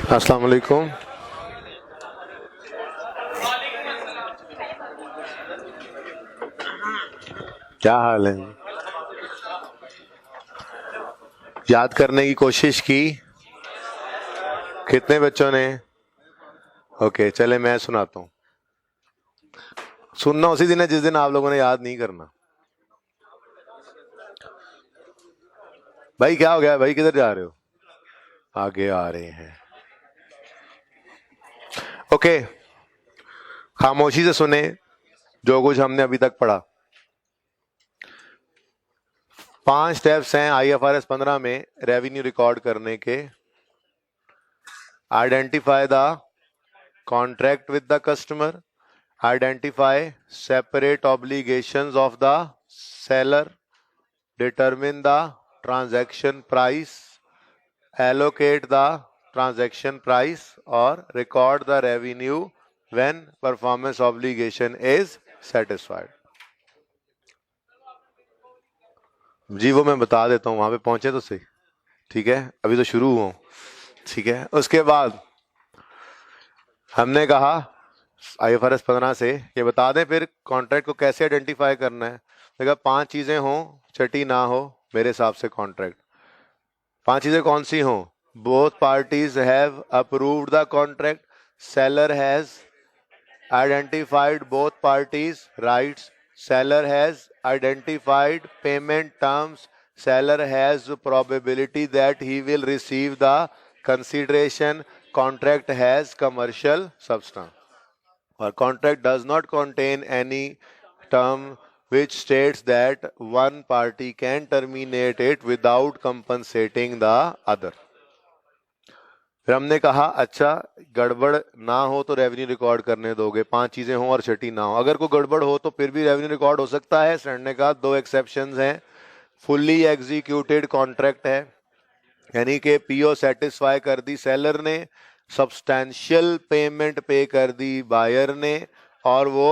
अस्सलाम वालेकुम। क्या हाल है? याद करने की कोशिश की? कितने बच्चों ने? ओके, चले मैं सुनाता हूँ। सुनना उसी दिन है जिस दिन आप लोगों ने याद नहीं करना। भाई क्या हो गया? भाई किधर जा रहे हो? आगे आ रहे हैं। ओके, खामोशी से सुने जो कुछ हमने अभी तक पढ़ा। 5 स्टेप्स हैं IFRS 15 में रेवेन्यू रिकॉर्ड करने के। Identify the contract with the customer, identify separate obligations of the seller, determine the transaction price, allocate the transaction price और record the revenue when performance obligation is satisfied। जी वो मैं बता देता हूँ, वहां पे पहुंचे तो सही। ठीक है, अभी तो शुरू हुआ। ठीक है, उसके बाद हमने कहा IFRS 15 से ये बता दें फिर कॉन्ट्रैक्ट को कैसे आइडेंटिफाई करना है। देखा 5 चीजें हो, छठी ना हो मेरे हिसाब से कॉन्ट्रैक्ट। 5 चीजें कौन सी हो? Both parties have approved the contract, seller has identified both parties rights, seller has identified payment terms, seller has probability that he will receive the consideration, contract has commercial substance, or contract does not contain any term which states that one party can terminate it without compensating the other। फिर हमने कहा अच्छा गड़बड़ ना हो तो revenue record करने दोगे, 5 चीजें हो और छठी ना हो। अगर कोई गड़बड़ हो तो फिर भी रेवेन्यू रिकॉर्ड हो सकता है। स्टैंडर्ड ने कहा 2 एक्सेप्शंस हैं। फुल्ली एग्जीक्यूटेड कॉन्ट्रैक्ट है, यानी कि पीओ सेटिस्फाई कर दी सेलर ने, सब्सटैंशियल पेमेंट पे कर दी बायर ने, और वो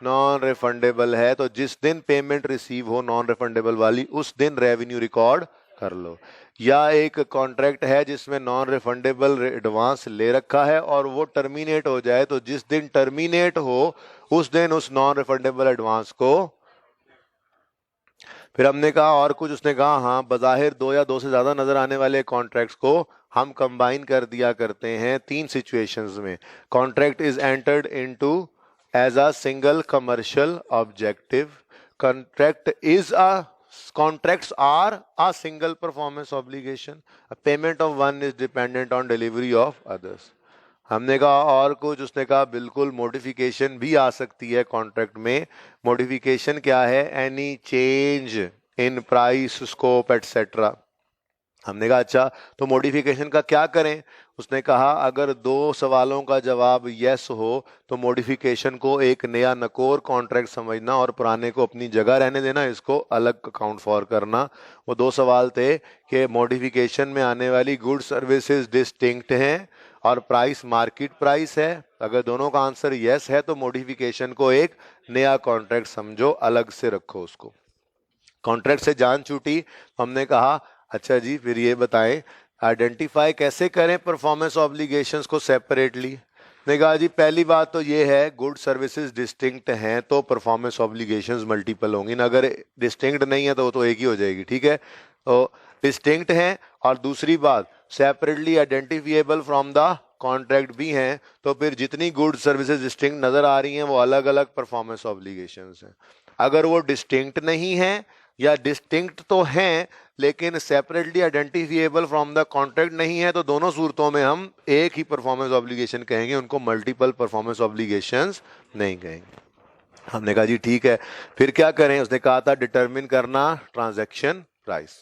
नॉन रिफंडेबल है। तो जिस दिन पेमेंट रिसीव हो नॉन रिफंडेबल वाली उस दिन रेवेन्यू रिकॉर्ड कर लो। या एक कॉन्ट्रैक्ट है जिसमें नॉन रिफंडेबल एडवांस ले रखा है और वो टर्मिनेट हो जाए, तो जिस दिन टर्मिनेट हो उस दिन उस नॉन रिफंडेबल एडवांस को। फिर हमने कहा और कुछ, उसने कहा हाँ बज़ाहिर 2 या 2 से ज्यादा नजर आने वाले कॉन्ट्रैक्ट्स को हम कंबाइन कर दिया करते हैं 3 सिचुएशंस में। Contract is entered into as a single commercial objective, contracts are a single performance obligation, a payment of one is dependent on delivery of others। हमने कहा और कुछ, उसने कहा बिल्कुल मॉडिफिकेशन भी आ सकती है कॉन्ट्रैक्ट में। मॉडिफिकेशन क्या है? Any change in price, scope etcetera. हमने कहा अच्छा तो मॉडिफिकेशन का क्या करें? उसने कहा अगर 2 सवालों का जवाब यस हो तो मॉडिफिकेशन को एक नया नकोर कॉन्ट्रैक्ट समझना और पुराने को अपनी जगह रहने देना, इसको अलग अकाउंट फॉर करना। वो 2 सवाल थे कि मॉडिफिकेशन में आने वाली गुड सर्विसेज डिस्टिंक्ट हैं और प्राइस मार्केट प्राइस है। अगर दोनों का आंसर यस है तो मॉडिफिकेशन को एक नया कॉन्ट्रैक्ट समझो, अलग से रखो उसको। कॉन्ट्रैक्ट से जान छूटी, हमने कहा अच्छा जी फिर ये बताएं आइडेंटिफाई कैसे करें परफॉर्मेंस ऑब्लिगेशंस को सेपरेटली। ने कहा जी पहली बात तो ये है गुड सर्विसेज डिस्टिंक्ट हैं तो परफॉर्मेंस ऑब्लिगेशंस मल्टीपल होंगी ना, अगर डिस्टिंक्ट नहीं है तो वो तो एक ही हो जाएगी। ठीक है, तो डिस्टिंक्ट हैं और दूसरी बात separately identifiable from the contract भी हैं, तो फिर जितनी गुड सर्विसेज डिस्टिंक्ट नजर आ रही हैं वो अलग अलग परफॉर्मेंस ऑब्लिगेशंस हैं। अगर वो डिस्टिंक्ट नहीं है या डिस्टिंक्ट तो हैं लेकिन separately identifiable from the contract नहीं है, तो दोनों सूरतों में हम एक ही परफॉर्मेंस ऑब्लिगेशन कहेंगे, उनको मल्टीपल परफॉर्मेंस ऑब्लिगेशंस नहीं कहेंगे। हमने कहा जी ठीक है, फिर क्या करें? उसने कहा था डिटरमिन करना ट्रांजैक्शन प्राइस।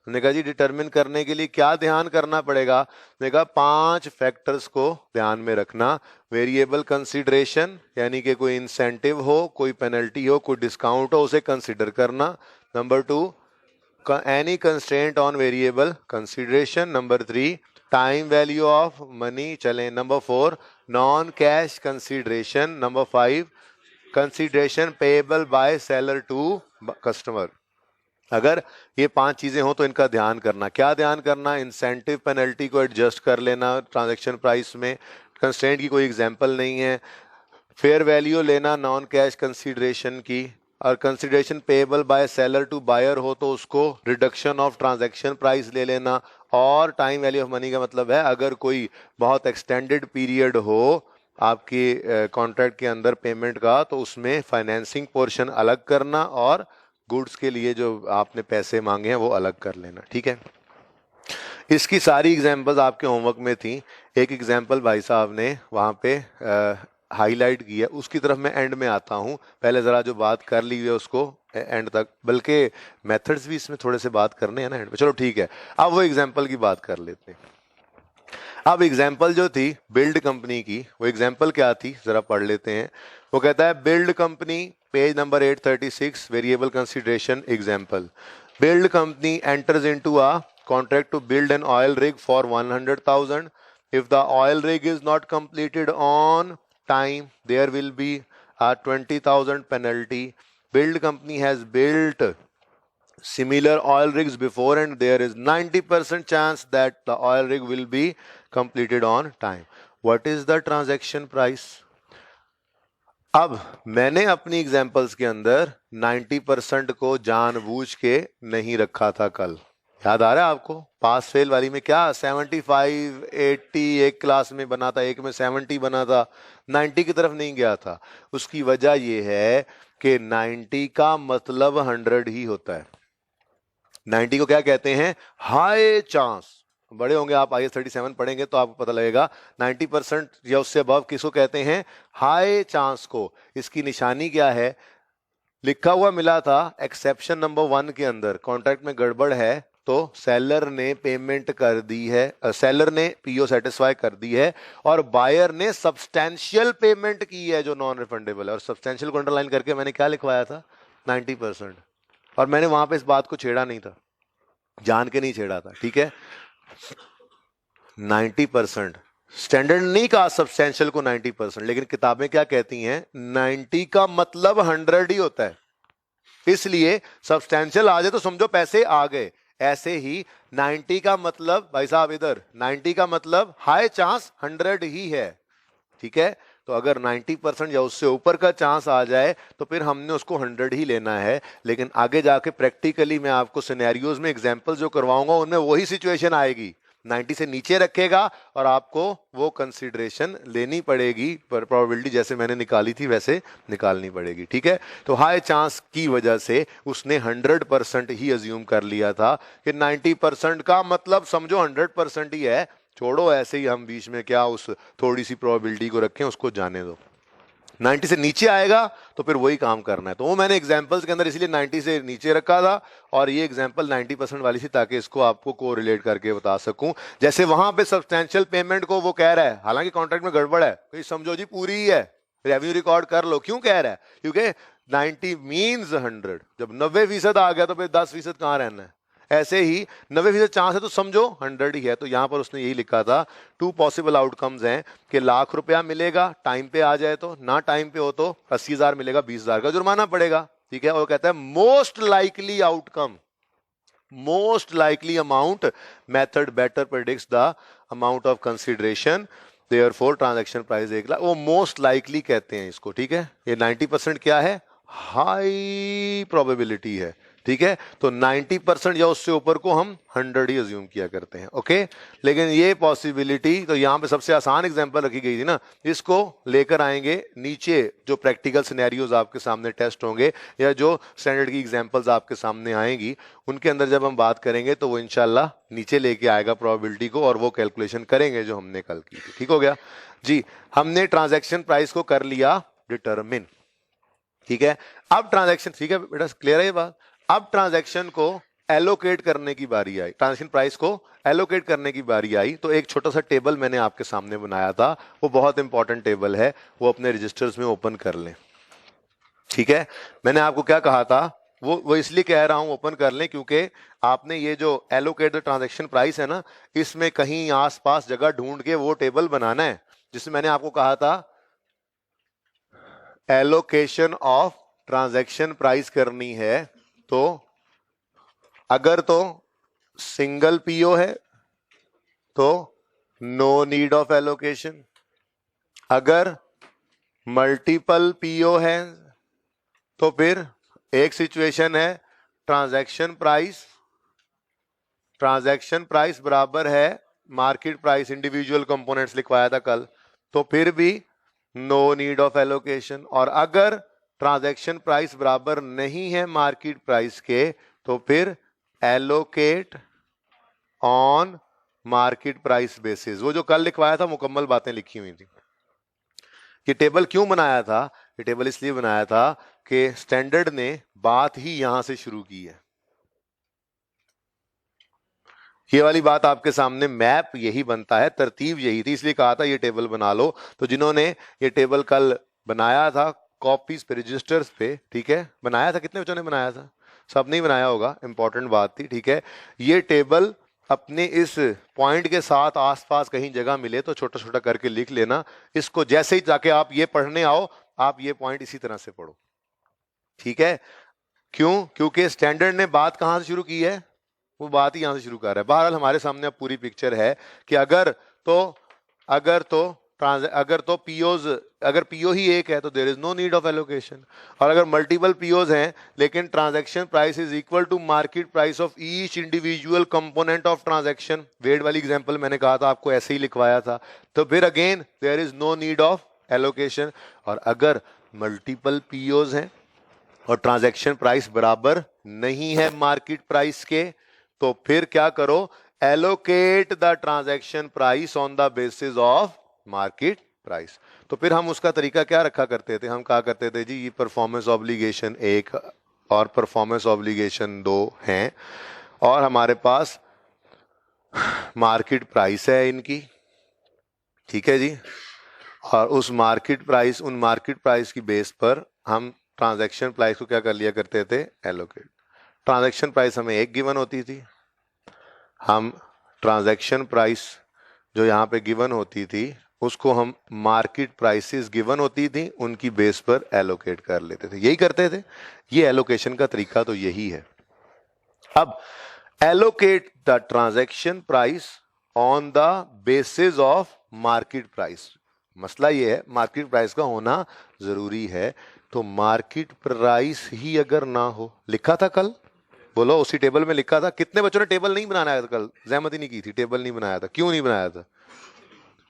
हमने कहा जी डिटरमिन करने के लिए क्या ध्यान करना पड़ेगा? उसने कहा 5 फैक्टर्स को ध्यान में रखना। वेरिएबल कंसीडरेशन, यानी कि कोई इंसेंटिव हो, कोई पेनल्टी हो, कोई डिस्काउंट हो, उसे कंसिडर करना। Number 2 any constraint on variable consideration। number 3 time value of money। चलें number 4 non cash consideration। number 5 consideration payable by seller to customer। अगर ये 5 चीजें हो तो इनका ध्यान करना। क्या ध्यान करना? इंसेंटिव पेनल्टी को एडजस्ट कर लेना ट्रांजैक्शन प्राइस में, कंस्ट्रेंट की कोई एग्जांपल नहीं है, फेयर वैल्यू लेना नॉन कैश कंसीडरेशन की, और consideration payable by seller to buyer हो तो उसको रिडक्शन ऑफ ट्रांजैक्शन प्राइस ले लेना, और टाइम वैल्यू ऑफ मनी का मतलब है अगर कोई बहुत एक्सटेंडेड पीरियड हो आपकी कॉन्ट्रैक्ट के अंदर पेमेंट का तो उसमें फाइनेंसिंग पोर्शन अलग करना और गुड्स के लिए जो आपने पैसे मांगे हैं वो अलग कर लेना। ठीक है, इसकी सारी एग्जांपल्स आपके होमवर्क में थी। एक एग्जांपल भाई साहब ने वहाँ पे हाईलाइट किया, उसकी तरफ मैं एंड में आता हूँ। पहले ज़रा जो बात कर ली है उसको एंड तक, बल्कि मेथड्स भी इसमें थोड़े से बात करने हैं ना एंड पे। चलो ठीक है, अब वो एग्जांपल की बात कर लेते हैं। अब एग्जाम्पल जो थी बिल्ड कंपनी की, वो एग्जाम्पल क्या थी जरा पढ़ लेते हैं। वो कहता है build company, page number 836, variable consideration example. Build company enters into a contract to build an oil rig for 100,000. If the oil rig is not completed on time, there will be a 20,000 penalty. Build company has built similar oil rigs before and there is 90% chance that the oil rig will be completed on time. What is the transaction price? अब मैंने अपनी examples के अंदर 90% को जानबूझ के नहीं रखा था कल, याद आ रहा है आपको? पास फेल वाली में क्या 75 80 एक क्लास में बना था, एक में 70 बना था, 90 की तरफ नहीं गया था। उसकी वजह यह है कि 90 का मतलब 100 ही होता है। 90 को क्या कहते हैं? High chance. बड़े होंगे आप, IAS 37 पढ़ेंगे तो आपको पता लगेगा 90% या उससे अबव किसको कहते हैं? हाई चांस को। इसकी निशानी क्या है? लिखा हुआ मिला था एक्सेप्शन नंबर 1 के अंदर, कॉन्ट्रैक्ट में गड़बड़ है तो सेलर ने पेमेंट कर दी है, सेलर ने पीओ सेटिस्फाई कर दी है और बायर ने सब्सटेंशियल पेमेंट की है जो नॉन रिफंडेबल है। और सब्सटेंशियल को अंडरलाइन करके मैंने क्या लिखवाया था? 90%। और मैंने वहां पे इस बात को छेड़ा नहीं था, जान के नहीं छेड़ा था। ठीक है, 90% स्टैंडर्ड नहीं कहा सब्सटेंशियल को 90%, लेकिन किताबें क्या कहती हैं? 90 का मतलब 100 ही होता है। इसलिए सब्सटेंशियल आ जाए तो समझो पैसे आ गए। ऐसे ही 90 का मतलब, भाई साहब इधर 90 का मतलब हाई चांस 100 ही है। ठीक है, तो अगर 90% या उससे ऊपर का चांस आ जाए तो फिर हमने उसको 100 ही लेना है। लेकिन आगे जाके प्रैक्टिकली मैं आपको सिनेरियोज में एग्जांपल जो करवाऊंगा उनमें वही सिचुएशन आएगी। 90 से नीचे रखेगा और आपको वो कंसीडरेशन लेनी पड़ेगी, पर प्रोबेबिलिटी जैसे मैंने निकाली थी वैसे निकालनी पड़ेगी। ठीक है, तो हाई चांस की वजह से उसने 100% ही अज्यूम कर लिया था कि 90% का मतलब समझो 100% ही है। छोड़ो, ऐसे ही हम बीच में क्या उस थोड़ी सी प्रोबेबिलिटी को रखें, उसको जाने दो। 90 से नीचे आएगा तो फिर वही काम करना है। तो वो मैंने एग्जांपल्स के अंदर इसलिए 90 से नीचे रखा था और ये एग्जांपल 90% वाली थी ताकि इसको आपको को रिलेट करके बता सकूं। जैसे वहां पे सब्सटेंशियल पेमेंट को वो कह रहा है, हालांकि कॉन्ट्रैक्ट में गड़बड़ है, तो समझो जी पूरी ही है, रेवेन्यू रिकॉर्ड कर लो। क्यों कह रहा है? क्योंकि 90 मीन्स 100। जब 90% आ गया तो फिर 10% कहां रहना है? ऐसे ही 90% चांस है तो समझो 100 ही है। तो यहां पर उसने यही लिखा था, 2 पॉसिबल आउटकम्स हैं कि ₹1,00,000 मिलेगा टाइम पे आ जाए तो, ना टाइम पे हो तो 80,000 मिलेगा, 20,000 का जुर्माना पड़ेगा। ठीक है, और कहता है most likely outcome, most likely amount method better predicts the amount of consideration, therefore transaction price 1,00,000। वो मोस्ट लाइकली कहते हैं इसको। ठीक है, ये 90% क्या है? हाई प्रोबेबिलिटी है। ठीक है, तो 90% या उससे ऊपर को हम 100 ही अज्यूम किया करते हैं। ओके, लेकिन ये पॉसिबिलिटी तो यहां पे सबसे आसान एग्जांपल रखी गई थी ना, इसको लेकर आएंगे नीचे जो प्रैक्टिकल सिनेरियोज आपके सामने टेस्ट होंगे या जो स्टैंडर्ड की एग्जांपल्स आपके सामने आएंगी, उनके अंदर जब हम बात करेंगे तो वो इंशाल्लाह नीचे लेके आएगा प्रोबेबिलिटी को और वो कैलकुलेशन करेंगे जो हमने कल की थी। ठीक हो गया जी, हमने ट्रांजैक्शन प्राइस को कर लिया डिटरमिन। ठीक है, अब ट्रांजैक्शन, ठीक है बेटा, क्लियर है ये बात? अब ट्रांजैक्शन को एलोकेट करने की बारी आई, ट्रांजैक्शन प्राइस को एलोकेट करने की बारी आई। तो एक छोटा सा टेबल मैंने आपके सामने बनाया था, वो बहुत इंपॉर्टेंट टेबल है, वो अपने रजिस्टर्स में ओपन कर लें। ठीक है, मैंने आपको क्या कहा था, वो इसलिए कह रहा हूं ओपन कर लें क्योंकि आपने ये जो एलोकेट द ट्रांजैक्शन प्राइस है ना, इसमें कहीं आसपास जगह ढूंढ के वो टेबल बनाना है जिसमें मैंने आपको कहा था एलोकेशन ऑफ ट्रांजैक्शन प्राइस करनी है। तो अगर तो सिंगल पीओ है तो नो नीड ऑफ एलोकेशन, अगर मल्टीपल पीओ है तो फिर एक सिचुएशन है ट्रांजैक्शन प्राइस बराबर है मार्केट प्राइस, इंडिविजुअल कंपोनेंट्स लिखवाया था कल, तो फिर भी नो नीड ऑफ एलोकेशन। और अगर ट्रांजैक्शन प्राइस बराबर नहीं है मार्केट प्राइस के तो फिर allocate on market price basis. वो जो कल लिखवाया था मुकम्मल बातें लिखी हुई थी। ये टेबल क्यों बनाया था? ये टेबल इसलिए बनाया था कि स्टैंडर्ड ने बात ही यहां से शुरू की है। ये वाली बात आपके सामने, मैप यही बनता है, तरतीब यही थी, इसलिए कहा था ये टेबल बना लो। तो जिन्होंने ये टेबल कल बनाया था कॉपीज पे, रजिस्टर्स पे, ठीक है, बनाया था, कितने बच्चों ने बनाया था? सब नहीं बनाया होगा, इंपॉर्टेंट बात थी, ठीक है। ये टेबल अपने इस पॉइंट के साथ आसपास कहीं जगह मिले तो छोटा छोटा करके लिख लेना। इसको जैसे ही जाके आप ये पढ़ने आओ, आप ये पॉइंट इसी तरह से पढ़ो, ठीक है। क्यों? क्योंकि स्टैंडर्ड ने बात कहां से शुरू की है? वो बात ही यहां से शुरू कर रहा है। बहरहाल हमारे सामने अब पूरी पिक्चर है कि अगर तो पीओज, अगर पीओ ही एक है तो there is no need of allocation, और अगर मल्टीपल पीओज हैं लेकिन transaction price is equal to market price of each individual component of transaction, weight वाली एग्जांपल मैंने कहा था आपको, ऐसे ही लिखवाया था, तो फिर again there is no need of allocation. और अगर मल्टीपल पीओज हैं और ट्रांजैक्शन प्राइस बराबर नहीं है मार्केट प्राइस के तो फिर क्या करो? Allocate the transaction price on the basis of market price. तो फिर हम उसका तरीका क्या रखा करते थे? हम कहा करते थे जी ये परफॉर्मेंस ऑब्लिगेशन 1 और परफॉर्मेंस ऑब्लिगेशन 2 हैं और हमारे पास मार्केट प्राइस है इनकी, ठीक है जी। और उस मार्केट प्राइस, उन मार्केट प्राइस की बेस पर हम ट्रांजैक्शन प्राइस को क्या कर लिया करते थे? एलोकेट। ट्रांजैक्शन प्राइस हमें एक गिवन होती थी, हम ट्रांजैक्शन प्राइस जो यहाँ पे गिवन होती थी उसको हम मार्केट प्राइसेस गिवन होती थी उनकी बेस पर एलोकेट कर लेते थे, यही करते थे। ये एलोकेशन का तरीका तो यही है। अब allocate the transaction price on the basis of market price, मसला ये है मार्केट प्राइस का होना जरूरी है। तो मार्केट प्राइस ही अगर ना हो, लिखा था कल, बोलो उसी टेबल में लिखा था। कितने बच्चों ने टेबल नहीं बनाया था कल? जहमत ही नहीं की थी, टेबल नहीं बनाया था। क्यों नहीं बनाया था?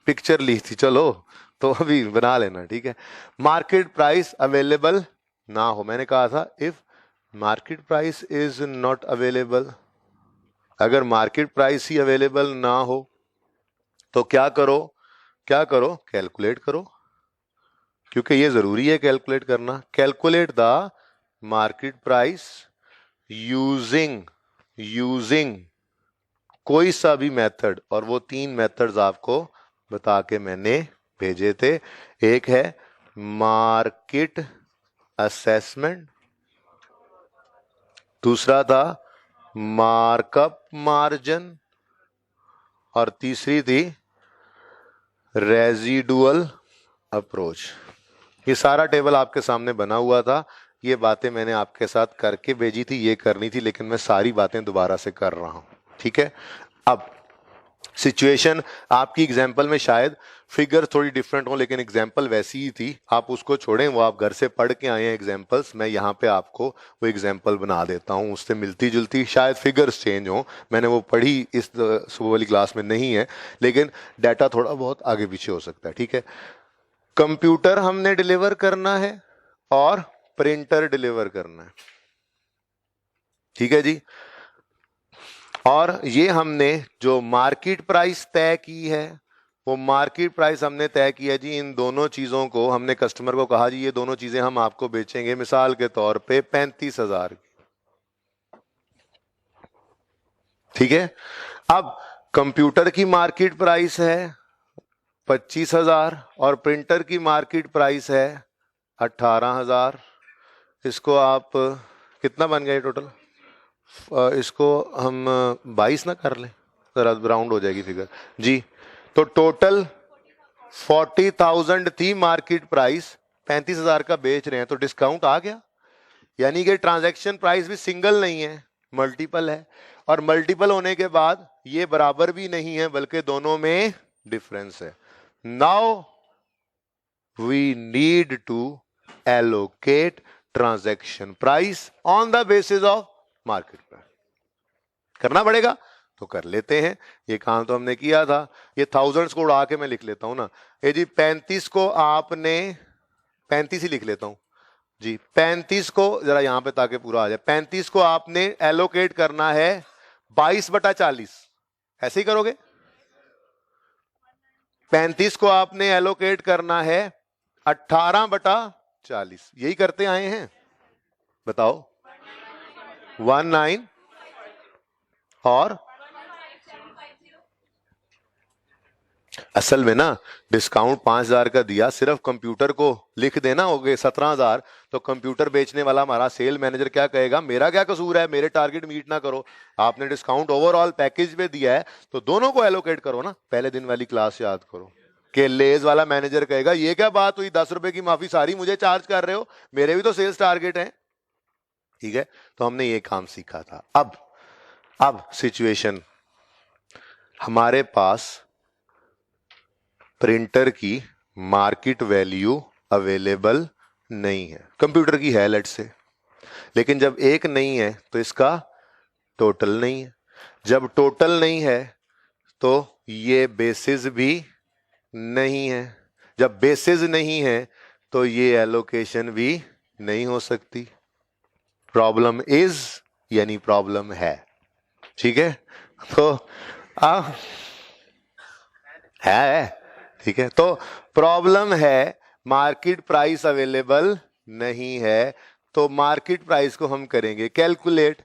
पिक्चर ली थी, चलो तो अभी बना लेना, ठीक है। मार्केट प्राइस अवेलेबल ना हो, मैंने कहा था if market price is not available, अगर मार्केट प्राइस ही अवेलेबल ना हो तो क्या करो? कैलकुलेट करो, क्योंकि ये जरूरी है कैलकुलेट करना। Calculate the market price using कोई सा भी मेथड, और वो 3 मेथड्स आपको बता के मैंने भेजे थे। एक है मार्केट असेसमेंट, दूसरा था मार्कअप मार्जिन, और तीसरी थी रेजिडुअल अप्रोच। ये सारा टेबल आपके सामने बना हुआ था, ये बातें मैंने आपके साथ करके भेजी थी, ये करनी थी, लेकिन मैं सारी बातें दोबारा से कर रहा हूं, ठीक है। अब सिचुएशन आपकी एग्जाम्पल में शायद फिगर थोड़ी डिफरेंट हो, लेकिन एग्जाम्पल वैसी ही थी। आप उसको छोड़ें, वो आप घर से पढ़ के आए हैं एग्जाम्पल्स, मैं यहाँ पे आपको वो एग्जाम्पल बना देता हूँ, उससे मिलती जुलती, शायद फिगर्स चेंज हो, मैंने वो पढ़ी इस सुबह वाली क्लास में नहीं है, लेकिन डाटा थोड़ा बहुत आगे पीछे हो सकता है, ठीक है। कंप्यूटर हमने डिलीवर करना है और प्रिंटर डिलीवर करना है, ठीक है जी। और ये हमने जो मार्केट प्राइस तय की है, वो मार्केट प्राइस हमने तय किया जी, इन दोनों चीजों को हमने कस्टमर को कहा जी ये दोनों चीजें हम आपको बेचेंगे मिसाल के तौर पे 35,000 की, ठीक है। अब कंप्यूटर की मार्केट प्राइस है 25,000 और प्रिंटर की मार्केट प्राइस है 18,000। इसको आप कितना बन गया टोटल? इसको हम 22 ना कर लें, जरा राउंड हो जाएगी फिगर जी। तो टोटल 40,000 थी मार्केट प्राइस, 35,000 का बेच रहे हैं, तो डिस्काउंट आ गया, यानी कि ट्रांजैक्शन प्राइस भी सिंगल नहीं है, मल्टीपल है, और मल्टीपल होने के बाद ये बराबर भी नहीं है बल्कि दोनों में डिफरेंस है. Now we need to allocate transaction price on the basis of market price. करना पड़ेगा तो कर लेते हैं, ये काम तो हमने किया था. ये थाउजेंड्स को उड़ा के मैं लिख लेता हूं ना. ये जी 35 को आपने 35 ही लिख लेता हूं जी. 35 को जरा यहां पे ताकि पूरा आ जाए. 35 को आपने एलोकेट करना है 22/40. ऐसे ही करोगे. 35 को आपने एलोकेट करना है 18/40. यही करते आए हैं. बताओ. 19 और असल में ना डिस्काउंट 5,000 का दिया, सिर्फ कंप्यूटर को लिख देना हो गए 17,000. तो कंप्यूटर बेचने वाला हमारा सेल मैनेजर क्या कहेगा, मेरा क्या कसूर है, मेरे टारगेट मीट ना करो. आपने डिस्काउंट ओवरऑल पैकेज पे दिया है तो दोनों को एलोकेट करो ना. पहले दिन वाली क्लास याद करो कि लेज वाला मैनेजर कहेगा ये क्या बात हुई, 10 रुपए की माफी सारी मुझे चार्ज कर रहे हो, मेरे भी तो सेल्स टारगेट है. ठीक है, तो हमने ये काम सीखा था. अब सिचुएशन, हमारे पास प्रिंटर की मार्केट वैल्यू अवेलेबल नहीं है. कंप्यूटर की है लेट से, लेकिन जब एक नहीं है तो इसका टोटल नहीं है. जब टोटल नहीं है तो ये बेसिस भी नहीं है. जब बेसिस नहीं है तो ये एलोकेशन भी नहीं हो सकती. प्रॉब्लम इज यानी प्रॉब्लम है. ठीक है, तो है. ठीक है, तो प्रॉब्लम है, मार्केट प्राइस अवेलेबल नहीं है. तो मार्केट प्राइस को हम करेंगे कैलकुलेट,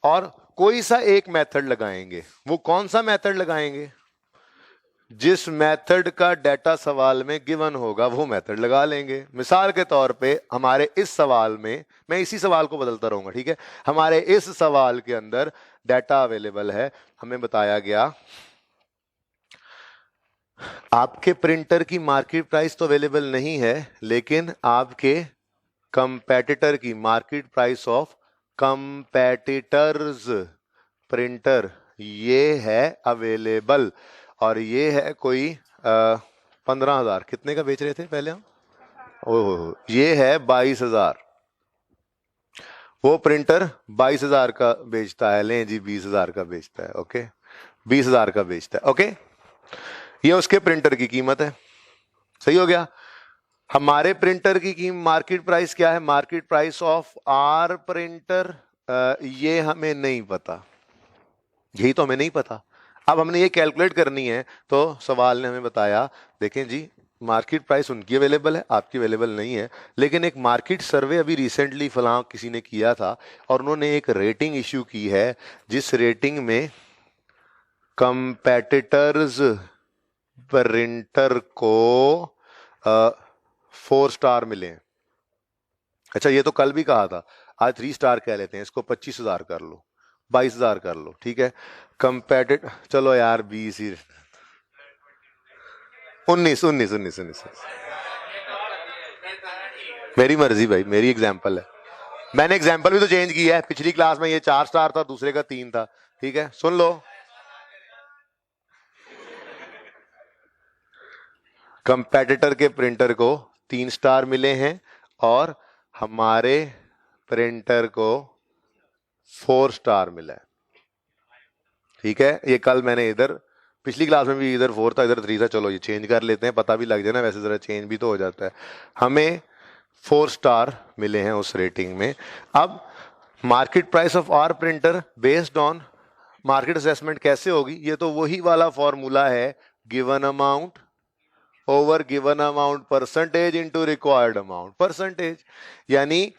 और कोई सा एक मेथड लगाएंगे. वो कौन सा मेथड लगाएंगे? जिस मेथड का डाटा सवाल में गिवन होगा वो मेथड लगा लेंगे. मिसाल के तौर पे हमारे इस सवाल में, मैं इसी सवाल को बदलता रहूंगा. ठीक है, हमारे इस सवाल के अंदर डाटा अवेलेबल है. हमें बताया गया आपके प्रिंटर की मार्केट प्राइस तो अवेलेबल नहीं है, लेकिन आपके कंपेटिटर की market price of competitors printer ये है अवेलेबल, और ये है कोई 15,000. कितने का बेच रहे थे पहले हम? ओह, ये है 22,000. वो प्रिंटर 22,000 का बेचता है. लें जी 20,000 का बेचता है. ओके, 20,000 का बेचता है. ओके, ये उसके प्रिंटर की कीमत है. सही हो गया. हमारे प्रिंटर की मार्केट प्राइस क्या है? Market price of our printer ये हमें नहीं पता. यही तो हमें नहीं पता. अब हमने ये कैलकुलेट करनी है, तो सवाल ने हमें बताया देखें जी मार्केट प्राइस उनकी अवेलेबल है, आपकी अवेलेबल नहीं है. लेकिन एक मार्केट सर्वे अभी रिसेंटली फलां किसी ने किया था और उन्होंने एक रेटिंग इश्यू की है, जिस रेटिंग में कंपेटिटर्स प्रिंटर को 4 स्टार मिले. अच्छा, ये तो कल भी कहा था, आज 3 स्टार कह लेते हैं. इसको 25,000 कर लो, 22,000 कर लो. ठीक है, कंपेटिट चलो यार 20 ही, 19. मेरी मर्जी भाई, मेरी एग्जाम्पल है. मैंने एग्जाम्पल भी तो चेंज किया है. पिछली क्लास में ये 4 स्टार था, दूसरे का 3 था. ठीक है, सुन लो. कंपेटिटर के प्रिंटर को 3 स्टार मिले हैं और हमारे प्रिंटर को 4 स्टार मिला है. ठीक है, ये कल मैंने इधर पिछली क्लास में भी इधर 4 था, इधर 3 था. चलो ये चेंज कर लेते हैं, पता भी लग जाए ना, वैसे जरा चेंज भी तो हो जाता है. हमें 4 स्टार मिले हैं उस रेटिंग में. अब market price of our printer based on market assessment कैसे होगी? ये तो वही वाला फॉर्मूला है, given amount over given amount percentage into required amount percentage. यानी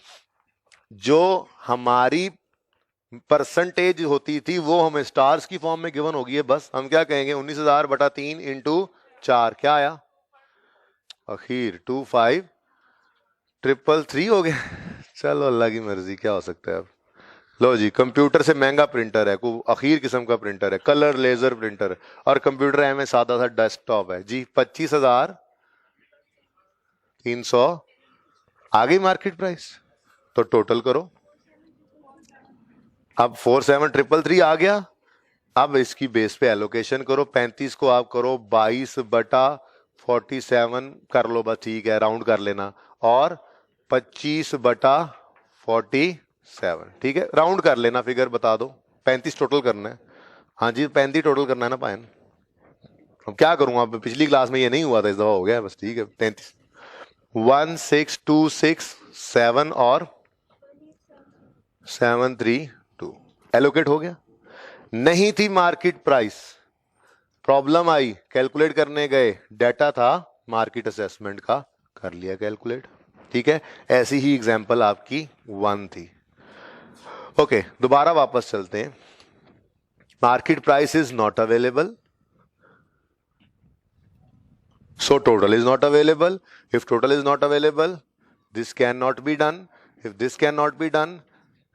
जो हमारी परसेंटेज होती थी वो हमें स्टार्स की फॉर्म में गिवन होगी है. बस हम क्या कहेंगे, 19,000/3 इंटू 4 क्या आया? आखिर 25,333 हो गया. चलो अल्लाह की मर्जी, क्या हो सकता है अब. लो जी, कंप्यूटर से महंगा प्रिंटर है, कोई आखिर किस्म का प्रिंटर है, कलर लेजर प्रिंटर है, और कंप्यूटर है में सादा सा डेस्कटॉप है जी. 25,300 आ गई मार्केट प्राइस. तो टोटल करो. अब 4733 आ गया। अब इसकी बेस पे एलोकेशन करो, 35 को आप करो 22/47 कर लो, बस ठीक है, राउंड कर लेना, और 25/47, ठीक है, राउंड कर लेना, फिगर बता दो। 35 टोटल करना है। हाँ जी, 35 टोटल करना है ना पायन। अब क्या करूंगा, अब पिछली क्लास में ये नहीं हुआ था, इस दफा हो गया, बस ठीक है। 33 16267 और 732 एलोकेट हो गया। नहीं थी मार्केट प्राइस, प्रॉब्लम आई, कैलकुलेट करने गए, डाटा था मार्केट असेसमेंट का, कर लिया कैलकुलेट, ठीक है। ऐसी ही एग्जांपल आपकी 1 थी। ओके, दोबारा वापस चलते हैं। Market price is not available, so total is not available. If total is not available, this cannot be done. If this cannot be done,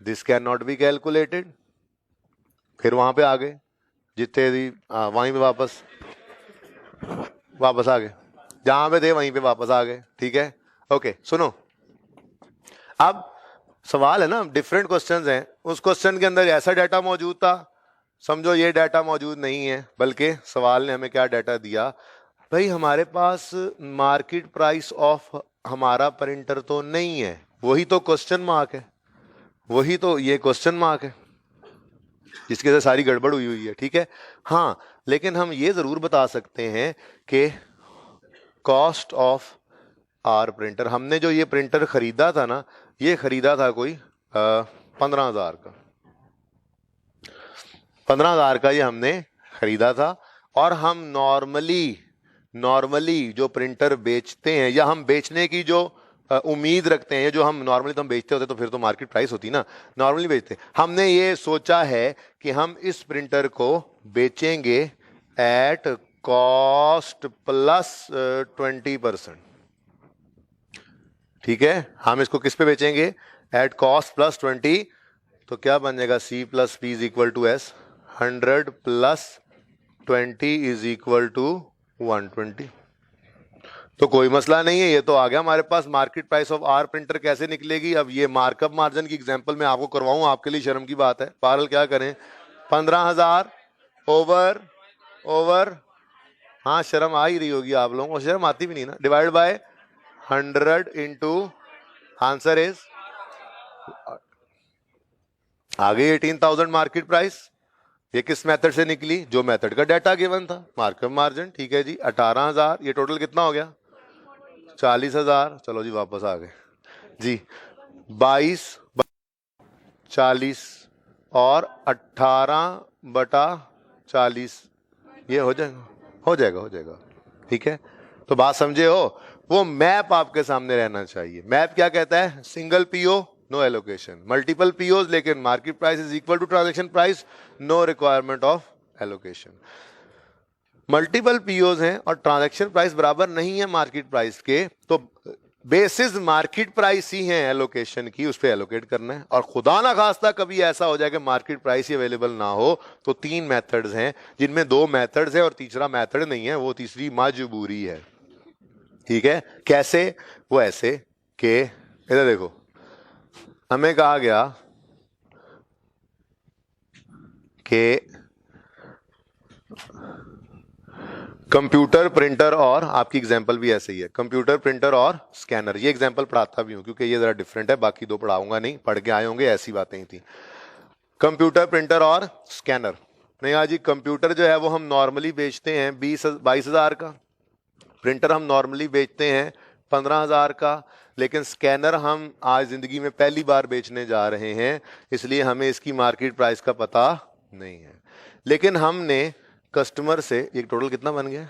this cannot be calculated. फिर वहां पे आ गए, जितने थी वहीं पे वापस आ गए, जहां पे थे वहीं पे वापस आ गए, ठीक है। ओके, सुनो, अब सवाल है ना, डिफरेंट क्वेश्चंस हैं। उस क्वेश्चन के अंदर ऐसा डाटा मौजूद था, समझो ये डाटा मौजूद नहीं है, बल्कि सवाल ने हमें क्या डाटा दिया, भाई हमारे पास मार्केट प्राइस ऑफ हमारा प्रिंटर तो नहीं है, वही तो क्वेश्चन मार्क है, वही तो ये क्वेश्चन मार्क है जिसके से सारी गड़बड़ हुई हुई है, ठीक है। हाँ, लेकिन हम ये जरूर बता सकते हैं कि कॉस्ट ऑफ आर प्रिंटर, हमने जो ये प्रिंटर खरीदा था ना, ये खरीदा था कोई 15,000 का, 15,000 का ये हमने खरीदा था। और हम नॉर्मली जो प्रिंटर बेचते हैं, या हम बेचने की जो उम्मीद रखते हैं, जो हम नॉर्मली तो हम बेचते होते तो फिर तो मार्केट प्राइस होती ना, नॉर्मली बेचते, हमने ये सोचा है कि हम इस प्रिंटर को बेचेंगे एट कॉस्ट प्लस 20%, ठीक है। हम इसको किस पे बेचेंगे, एट कॉस्ट प्लस 20, तो क्या बन जाएगा, C plus P is equal to S, 100 plus 20 is equal to 120। तो कोई मसला नहीं है, ये तो आ गया हमारे पास। Market price of our printer कैसे निकलेगी, अब ये मार्कअप मार्जिन की एग्जांपल मैं आपको करवाऊं, आपके लिए शर्म की बात है, पारल क्या करें, 15,000 ओवर, हाँ शर्म आ ही रही होगी आप लोगों को, शर्म आती भी नहीं ना, divide by 100 into, answer is आ गई 18,000 मार्केट प्राइस। ये किस मेथड से निकली, जो मेथड का डाटा गिवन था, मार्कअप मार्जिन, ठीक है जी। 18,000, ये टोटल कितना हो गया, 40,000। चलो जी वापस आ गए जी, 22/40 और 18/40, ये हो जाएगा, ठीक है। तो बात समझे हो, वो मैप आपके सामने रहना चाहिए। मैप क्या कहता है, single PO no allocation, multiple POs लेकिन market price is equal to transaction price, no requirement of allocation. Multiple POs हैं और ट्रांजैक्शन प्राइस बराबर नहीं है मार्केट प्राइस के, तो बेसिस मार्केट प्राइस ही है एलोकेशन की, उस पर एलोकेट करना है। और खुदा ना खास्ता कभी ऐसा हो जाए कि मार्केट प्राइस ही अवेलेबल ना हो, तो 3 मेथड्स हैं, जिनमें 2 मेथड्स हैं और तीसरा मेथड नहीं है, वो तीसरी मजबूरी है, ठीक है। कैसे, वो ऐसे कि इधर देखो, हमें कहा गया कि कंप्यूटर प्रिंटर, और आपकी एग्जांपल भी ऐसे ही है, कंप्यूटर प्रिंटर और स्कैनर। ये एग्जांपल पढ़ाता भी हूं क्योंकि ये जरा डिफरेंट है, बाकी 2 पढ़ाऊंगा नहीं, पढ़ के आए होंगे, ऐसी बातें ही थी। कंप्यूटर प्रिंटर और स्कैनर, नहीं आज जी, कंप्यूटर जो है वो हम नॉर्मली बेचते हैं 22,000 का, प्रिंटर हम नॉर्मली बेचते हैं 15,000 का, लेकिन स्कैनर हम आज जिंदगी में पहली बार बेचने जा रहे हैं, इसलिए हमें इसकी मार्केट प्राइस का पता नहीं है। लेकिन हमने कस्टमर से, ये टोटल कितना बन गया,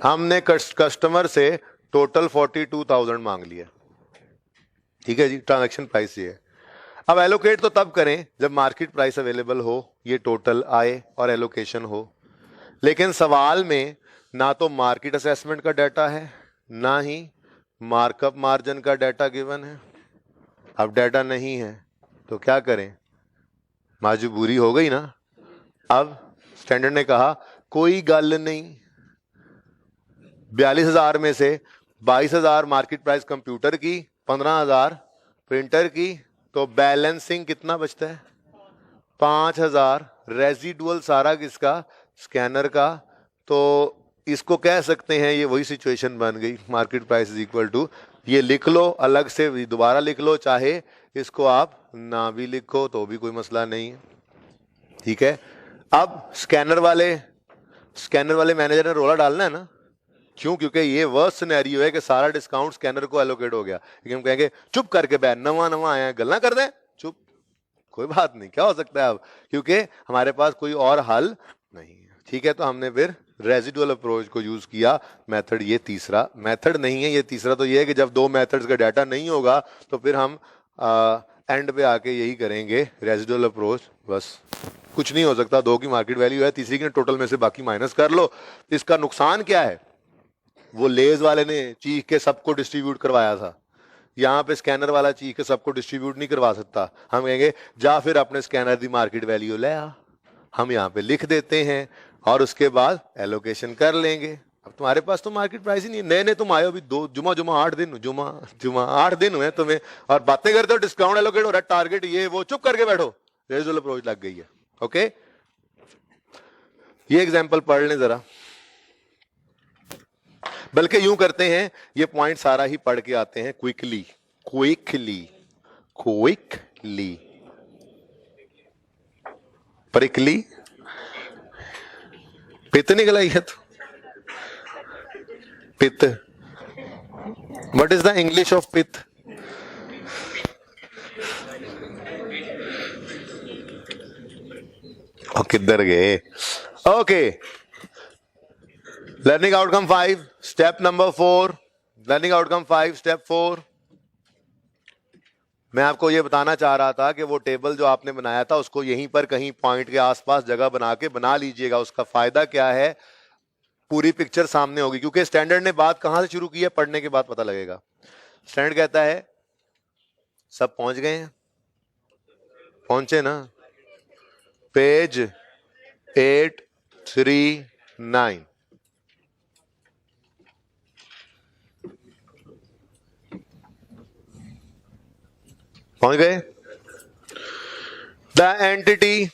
हमने कस्टमर से टोटल 42,000 मांग लिया, ठीक है जी, ट्रांजैक्शन प्राइस ये है। अब एलोकेट तो तब करें जब मार्केट प्राइस अवेलेबल हो, ये टोटल आए और एलोकेशन हो। लेकिन सवाल में ना तो मार्केट असेसमेंट का डाटा है, ना ही मार्कअप मार्जिन का डाटा गिवन है। अब डाटा नहीं है तो क्या करें, मजबूरी हो गई ना। अब स्टैंडर्ड ने कहा कोई गल नहीं, 42,000 में से 22,000 मार्केट प्राइस कंप्यूटर की, 15,000 प्रिंटर की, तो बैलेंसिंग कितना बचता है? 5000। रेजिडुअल सारा किसका? स्कैनर का। तो इसको कह सकते हैं, ये वही सिचुएशन बन गई, market price is equal to, ये लिख लो अलग से, दोबारा लिख लो, चाहे इसको आप ना भी लिखो तो भी कोई मसला नहीं है, ठीक है। अब स्कैनर वाले मैनेजर ने रोला डालना है ना, क्यों? क्योंकि ये वर्स्ट सिनेरियो है कि सारा डिस्काउंट स्कैनर को एलोकेट हो गया, लेकिन हम कहेंगे चुप करके बैठ, नवा आया गल्ला कर दे, चुप, कोई बात नहीं, क्या हो सकता है अब, क्योंकि हमारे पास कोई और हल नहीं है, ठीक है। तो हमने फिर रेजिडुअल अप्रोच को यूज किया। मेथड ये तीसरा मेथड नहीं है, ये तीसरा तो ये है कि जब दो मेथड्स का डाटा नहीं होगा तो फिर हम एंड पे आके यही करेंगे, रेजिडुअल अप्रोच, बस कुछ नहीं हो सकता। दो की मार्केट वैल्यू है, तीसरी की टोटल में से बाकी माइनस कर लो। इसका नुकसान क्या है? वो लेज वाले ने चीख के सबको डिस्ट्रीब्यूट करवाया था, यहाँ पे स्कैनर वाला चीख के सबको डिस्ट्रीब्यूट नहीं करवा सकता। हम कहेंगे जा फिर अपने स्कैनर की मार्केट वैल्यू ले आ, हम यहाँ पे लिख देते हैं और उसके बाद एलोकेशन कर लेंगे। अब तुम्हारे पास तो मार्केट प्राइस ही नहीं है, नए तुम आए हो अभी, दो जुमा 8 दिन, जुमा 8 दिन हुए तुम्हें, और बातें करते हो डिस्काउंट एलोकेट हो रहा है, टारगेट ये वो, चुप करके बैठो, रेजिडुअल अप्रोच लग गई है। ओके, ये एग्जांपल पढ़ लें जरा, बल्कि यूं करते हैं, ये पॉइंट सारा ही पढ़ के आते हैं क्विकली। परिकली पित्त निकला है तो पित्त, what is the English of पित्त? किधर गए? Okay, learning outcome 5 step number 4, learning outcome 5 step 4। मैं आपको ये बताना चाह रहा था कि वो टेबल जो आपने बनाया था उसको यहीं पर कहीं पॉइंट के आसपास जगह बना लीजिएगा। उसका फायदा क्या है, पूरी पिक्चर सामने होगी, क्योंकि स्टैंडर्ड ने बात कहां से शुरू की है पढ़ने के बाद पता लगेगा। स्टैंडर्ड कहता है सब पहुंच गए हैं, पहुंचे ना, पेज 839, पहुंच गए। The entity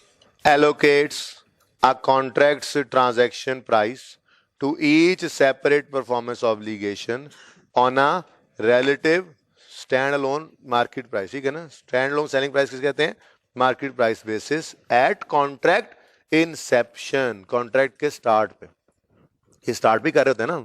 allocates a contract's transaction price to each separate performance obligation on a relative standalone market price, ठीक है ना। standalone selling price किसे कहते हैं? market price basis at contract inception, contract के start पे, ये स्टार्ट भी कर रहे होते हैं ना,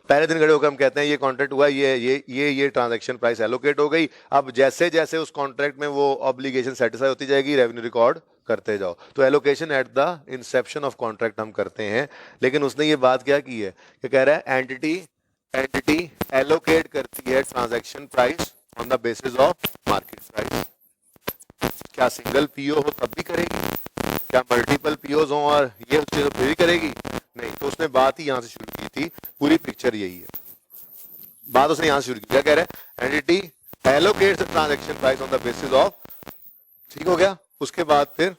पहले दिन खड़े होकर हम कहते हैं ये कॉन्ट्रैक्ट हुआ, ये ट्रांजैक्शन प्राइस एलोकेट हो गई। अब जैसे जैसे उस कॉन्ट्रैक्ट में वो ऑब्लिगेशन सेटिस्फाई होती जाएगी, रेवेन्यू रिकॉर्ड करते जाओ। तो allocation at the Inception of contract हम करते हैं। लेकिन उसने ये बात क्या की है कि कह रहा है एंटिटी एलोकेट करती है transaction price on the basis of market price. क्या सिंगल पीओ हो तब भी करेगी? क्या मल्टीपल पीओज हो और ये उससे तो फिर भी करेगी? नहीं। तो उसने बात ही यहां से शुरू की थी, पूरी पिक्चर यही है, बात उसने यहां से शुरू की। क्या कह रहा है? Entity allocates the transaction price on the basis of, ठीक हो गया। उसके बाद फिर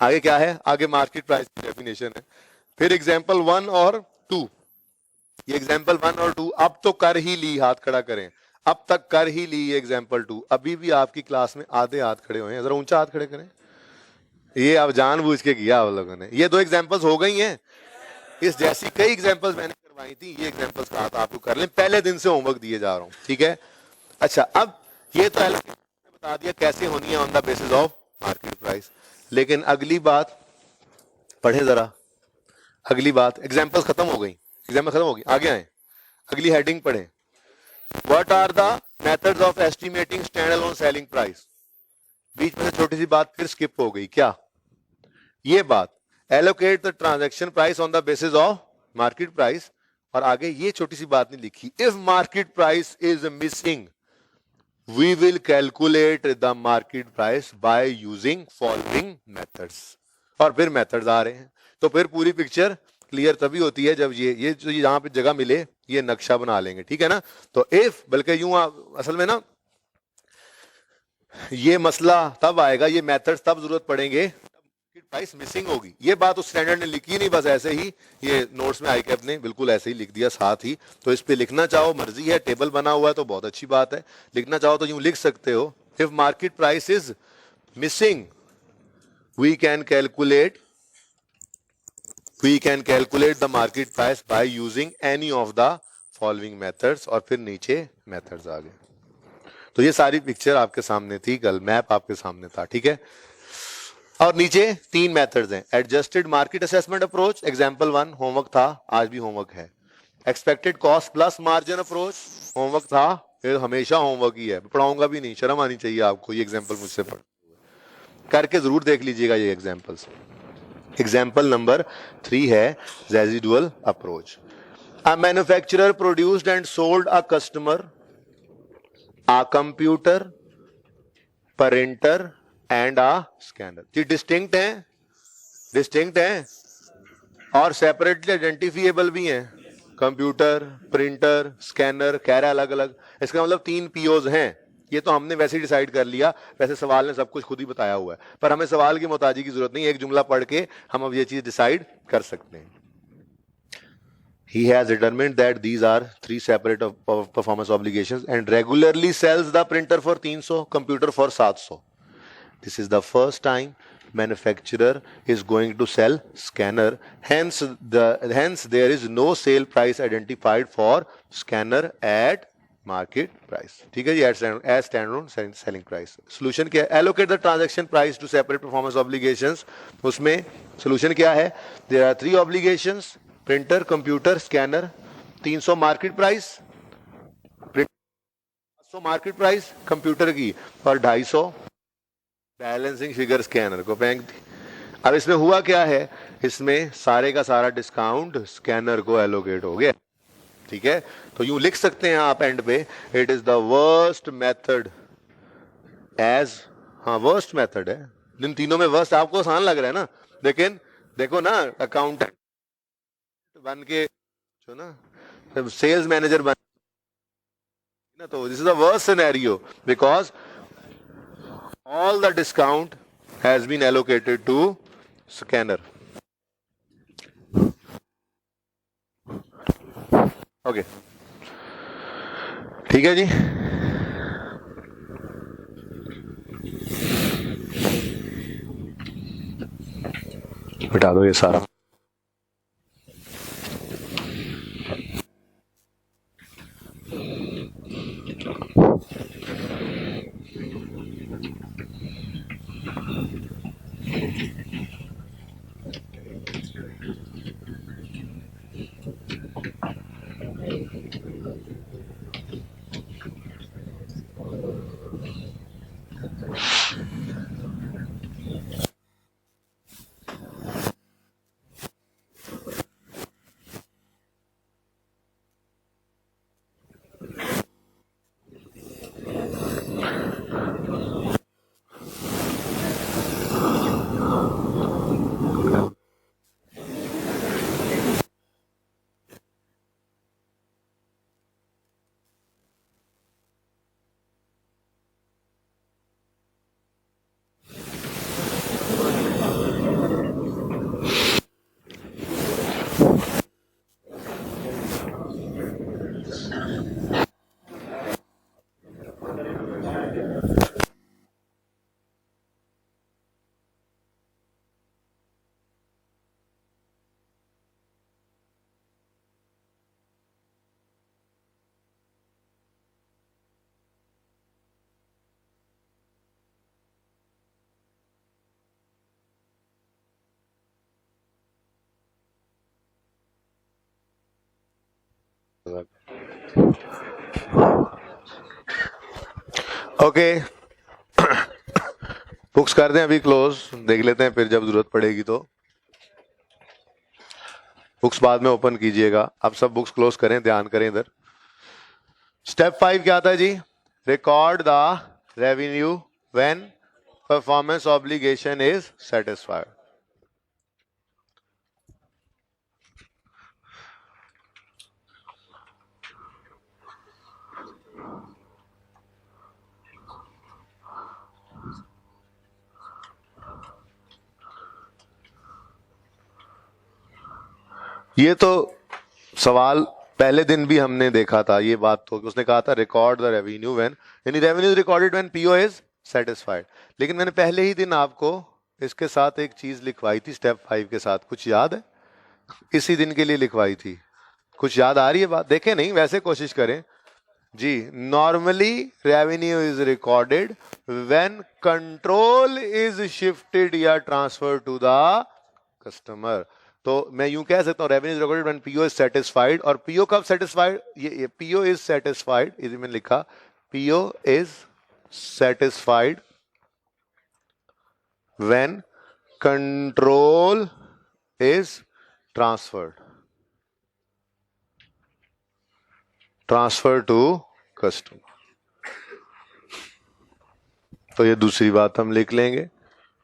आगे क्या है? आगे मार्केट प्राइस की डेफिनेशन है। फिर एग्जांपल 1 और 2, ये एग्जांपल 1 और 2 अब तो कर ही ली, हाथ खड़ा करें, अब तक कर ही ली ये एग्जांपल 2। अभी भी आपकी क्लास में आधे हाथ खड़े हुए हैं, जरा ऊंचा हाथ खड़े करें, ये अब जानबूझ के किया आप लोगों ने। ये 2 एग्जांपल्स हो गई हैं, इस जैसी कई एग्जांपल्स मैंने करवाई थी, ये एग्जांपल्स कहा था आपको कर लें, पहले दिन से होमवर्क दिए जा रहा हूं, ठीक है। अच्छा, अब ये तो बता दिया कैसे होनी है on the basis of market price, लेकिन अगली बात पढ़े जरा, अगली बात, एग्जांपल्स खत्म हो गई, एग्जांपल खत्म हो गई, आगे आए, अगली हेडिंग पढ़े, what are the methods of estimating standalone selling price. बीच में से छोटी सी बात फिर स्किप हो गई, क्या? ये बात, allocate the transaction price on the basis of market price, और आगे ये छोटी सी बात नहीं लिखी, if market price is missing we will calculate the market price by using following methods. और फिर मेथड्स आ रहे हैं, तो फिर पूरी पिक्चर क्लियर तभी होती है जब ये जो यहां पे जगह मिले ये नक्शा बना लेंगे, ठीक है ना। तो इफ, बल्कि यूं असल में ना ये मसला तब आएगा, ये मेथड्स तब जरूरत पड़ेंगे प्राइस मिसिंग होगी। ये बात उस स्टैंडर्ड ने लिखी नहीं, बस ऐसे ही ये नोट्स में आईकैप ने बिल्कुल ऐसे ही लिख दिया साथ ही। तो इस पे लिखना चाहो मर्जी है, टेबल बना हुआ है तो बहुत अच्छी बात है, लिखना चाहो तो यूं लिख सकते हो, If market price is missing, we can calculate the market price by using any of the following methods. और फिर नीचे methods आ गए. तो ये सारी पिक्चर आपके सामने थी कल, मैप आपके सामने था, ठीक है. और नीचे 3 मेथड्स हैं. Adjusted market assessment approach, example 1 homework था, आज भी होमवर्क है. Expected cost plus margin approach, homework था, ये हमेशा होमवर्क ही है, पढ़ाऊंगा भी नहीं, शर्म आनी चाहिए आपको. ये एग्जांपल मुझसे पढ़ करके जरूर देख लीजिएगा ये एग्जांपल्स. एग्जांपल नंबर 3 है residual approach. A manufacturer produced and sold a customer a computer, printer and a scanner. ये डिस्टिंक्ट हैं और सेपरेटली आइडेंटिफिएबल भी हैं. कंप्यूटर, प्रिंटर, स्कैनर कह रहा है अलग अलग. इसका मतलब 3 पीओज हैं. ये तो हमने वैसे ही डिसाइड कर लिया, वैसे सवाल ने सब कुछ खुद ही बताया हुआ है, पर हमें सवाल की मोहताजी की जरूरत नहीं. एक जुमला पढ़ के हम अब ये चीज डिसाइड कर सकते हैं. He has determined that these are 3 separate performance obligations and regularly sells the printer for 300, computer for 700. This is the first time manufacturer is going to sell scanner. Hence there is no sale price identified for scanner at market price. ठीक है जी, as standalone selling price. Solution क्या है? Allocate the transaction price to separate performance obligations. उसमें solution क्या है? There are 3 obligations. Printer, computer, scanner. 300 market price, 500 market price computer की और 250 balancing figure scanner को फेंक दी. अब इसमें हुआ क्या है, इसमें सारे का सारा डिस्काउंट स्कैनर को एलोकेट हो गया. ठीक है, तो यूं लिख सकते हैं आप एंड पे, it is the worst method as, हाँ वर्स्ट मेथड है. इन तीनों में वर्स्ट आपको आसान लग रहा है ना, लेकिन देखो ना, अकाउंटेंट बन के जो ना सेल्स मैनेजर बन ना, तो this is the worst scenario because all the discount has been allocated to scanner. Okay, ठीक है जी. हटा दो ये सारा. ओके, बुक्स कर दें अभी क्लोज, देख लेते हैं फिर जब जरूरत पड़ेगी तो. बुक्स बाद में ओपन कीजिएगा. अब सब बुक्स क्लोज करें, ध्यान करें इधर. स्टेप 5 क्या था जी? Record the revenue when performance obligation is satisfied. ये तो सवाल पहले दिन भी हमने देखा था ये बात, तो उसने कहा था रिकॉर्ड द रेवेन्यू व्हेन, यानी revenue is recorded when PO is satisfied. लेकिन मैंने पहले ही दिन आपको इसके साथ एक चीज लिखवाई थी स्टेप 5 के साथ, कुछ याद है? इसी दिन के लिए लिखवाई थी, कुछ याद आ रही है बात? देखे नहीं, वैसे कोशिश करें जी। Normally revenue is recorded when control is shifted या ट्रांसफर टू द कस्टमर। तो मैं यूं कह सकता हूं revenue is recorded when PO is satisfied. और पीओ कब सेटिस्फाइड? ये पीओ इज सेटिस्फाइड, इधर मैंने लिखा PO is satisfied when control is transfer to customer. तो ये दूसरी बात हम लिख लेंगे,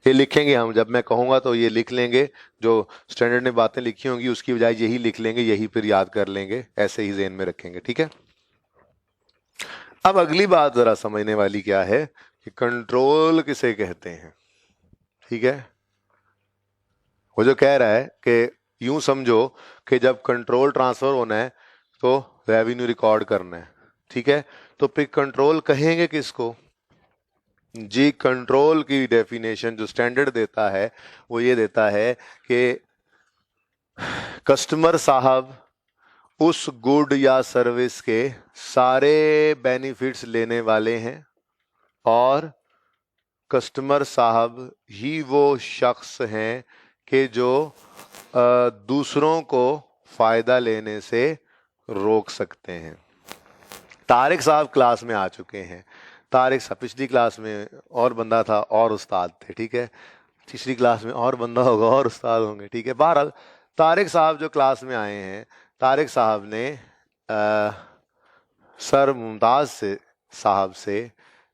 ये लिखेंगे हम, जब मैं कहूंगा तो ये लिख लेंगे, जो स्टैंडर्ड ने बातें लिखी होंगी उसकी बजाय यही लिख लेंगे, यही फिर याद कर लेंगे, ऐसे ही ज़हन में रखेंगे, ठीक है। अब अगली बात जरा समझने वाली क्या है कि कंट्रोल किसे कहते हैं, ठीक है। वो जो कह रहा है कि यूं समझो कि जब कंट्रोल ट्रांसफर होना है तो रेवेन्यू रिकॉर्ड करना है, ठीक है। तो फिर कंट्रोल कहेंगे किसको? जी, कंट्रोल की डेफिनेशन जो स्टैंडर्ड देता है वो ये देता है कि कस्टमर साहब उस गुड या सर्विस के सारे बेनिफिट्स लेने वाले हैं और कस्टमर साहब ही वो शख्स हैं कि जो दूसरों को फायदा लेने से रोक सकते हैं। तारिक साहब क्लास में आ चुके हैं। तारिक साहब पिछली क्लास में और बंदा था और उस्ताद थे, ठीक है। तीसरी क्लास में और बंदा होगा और उस्ताद होंगे, ठीक है। बहरहाल तारिक साहब जो क्लास में आए हैं, तारिक साहब ने सर मुमताज़ साहब से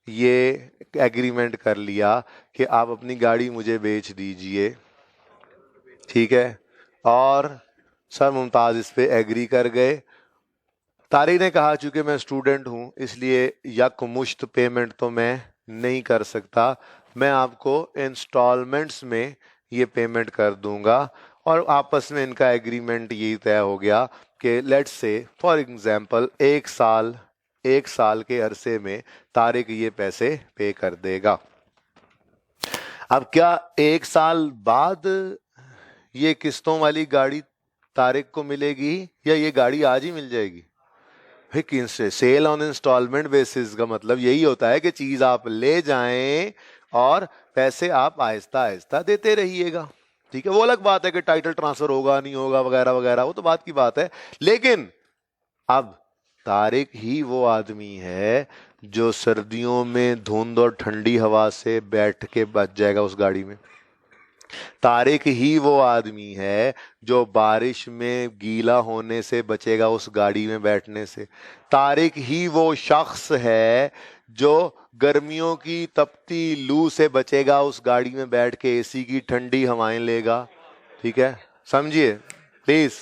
ये एग्रीमेंट कर लिया कि आप अपनी गाड़ी मुझे बेच दीजिए, ठीक है। और सर मुमताज़ इस पे एग्री कर गए। तारिक ने कहा चूंकि मैं स्टूडेंट हूं इसलिए यकमुश्त पेमेंट तो मैं नहीं कर सकता, मैं आपको इंस्टॉलमेंट्स में ये पेमेंट कर दूंगा। और आपस में इनका एग्रीमेंट यही तय हो गया कि लेट्स से फॉर एग्जांपल एक साल के अरसे में तारिक ये पैसे पे कर देगा। अब क्या एक साल बाद ये किस्तों वाली गाड़ी तारिक को मिलेगी या ये गाड़ी आज ही मिल जाएगी? सेल ऑन इंस्टॉलमेंट बेसिस का मतलब यही होता है कि चीज आप ले जाएं और पैसे आप आहिस्ता आहिस्ता देते रहिएगा, ठीक है। वो अलग बात है कि टाइटल ट्रांसफर होगा नहीं होगा वगैरह वगैरह, वो तो बात की बात है। लेकिन अब तारिक ही वो आदमी है जो सर्दियों में धुंध और ठंडी हवा से बैठ के बच जाएगा उस गाड़ी में। तारिक ही वो आदमी है जो बारिश में गीला होने से बचेगा उस गाड़ी में बैठने से। तारिक ही वो शख्स है जो गर्मियों की तपती लू से बचेगा उस गाड़ी में बैठ के एसी की ठंडी हवाएं लेगा, ठीक है। समझिए प्लीज,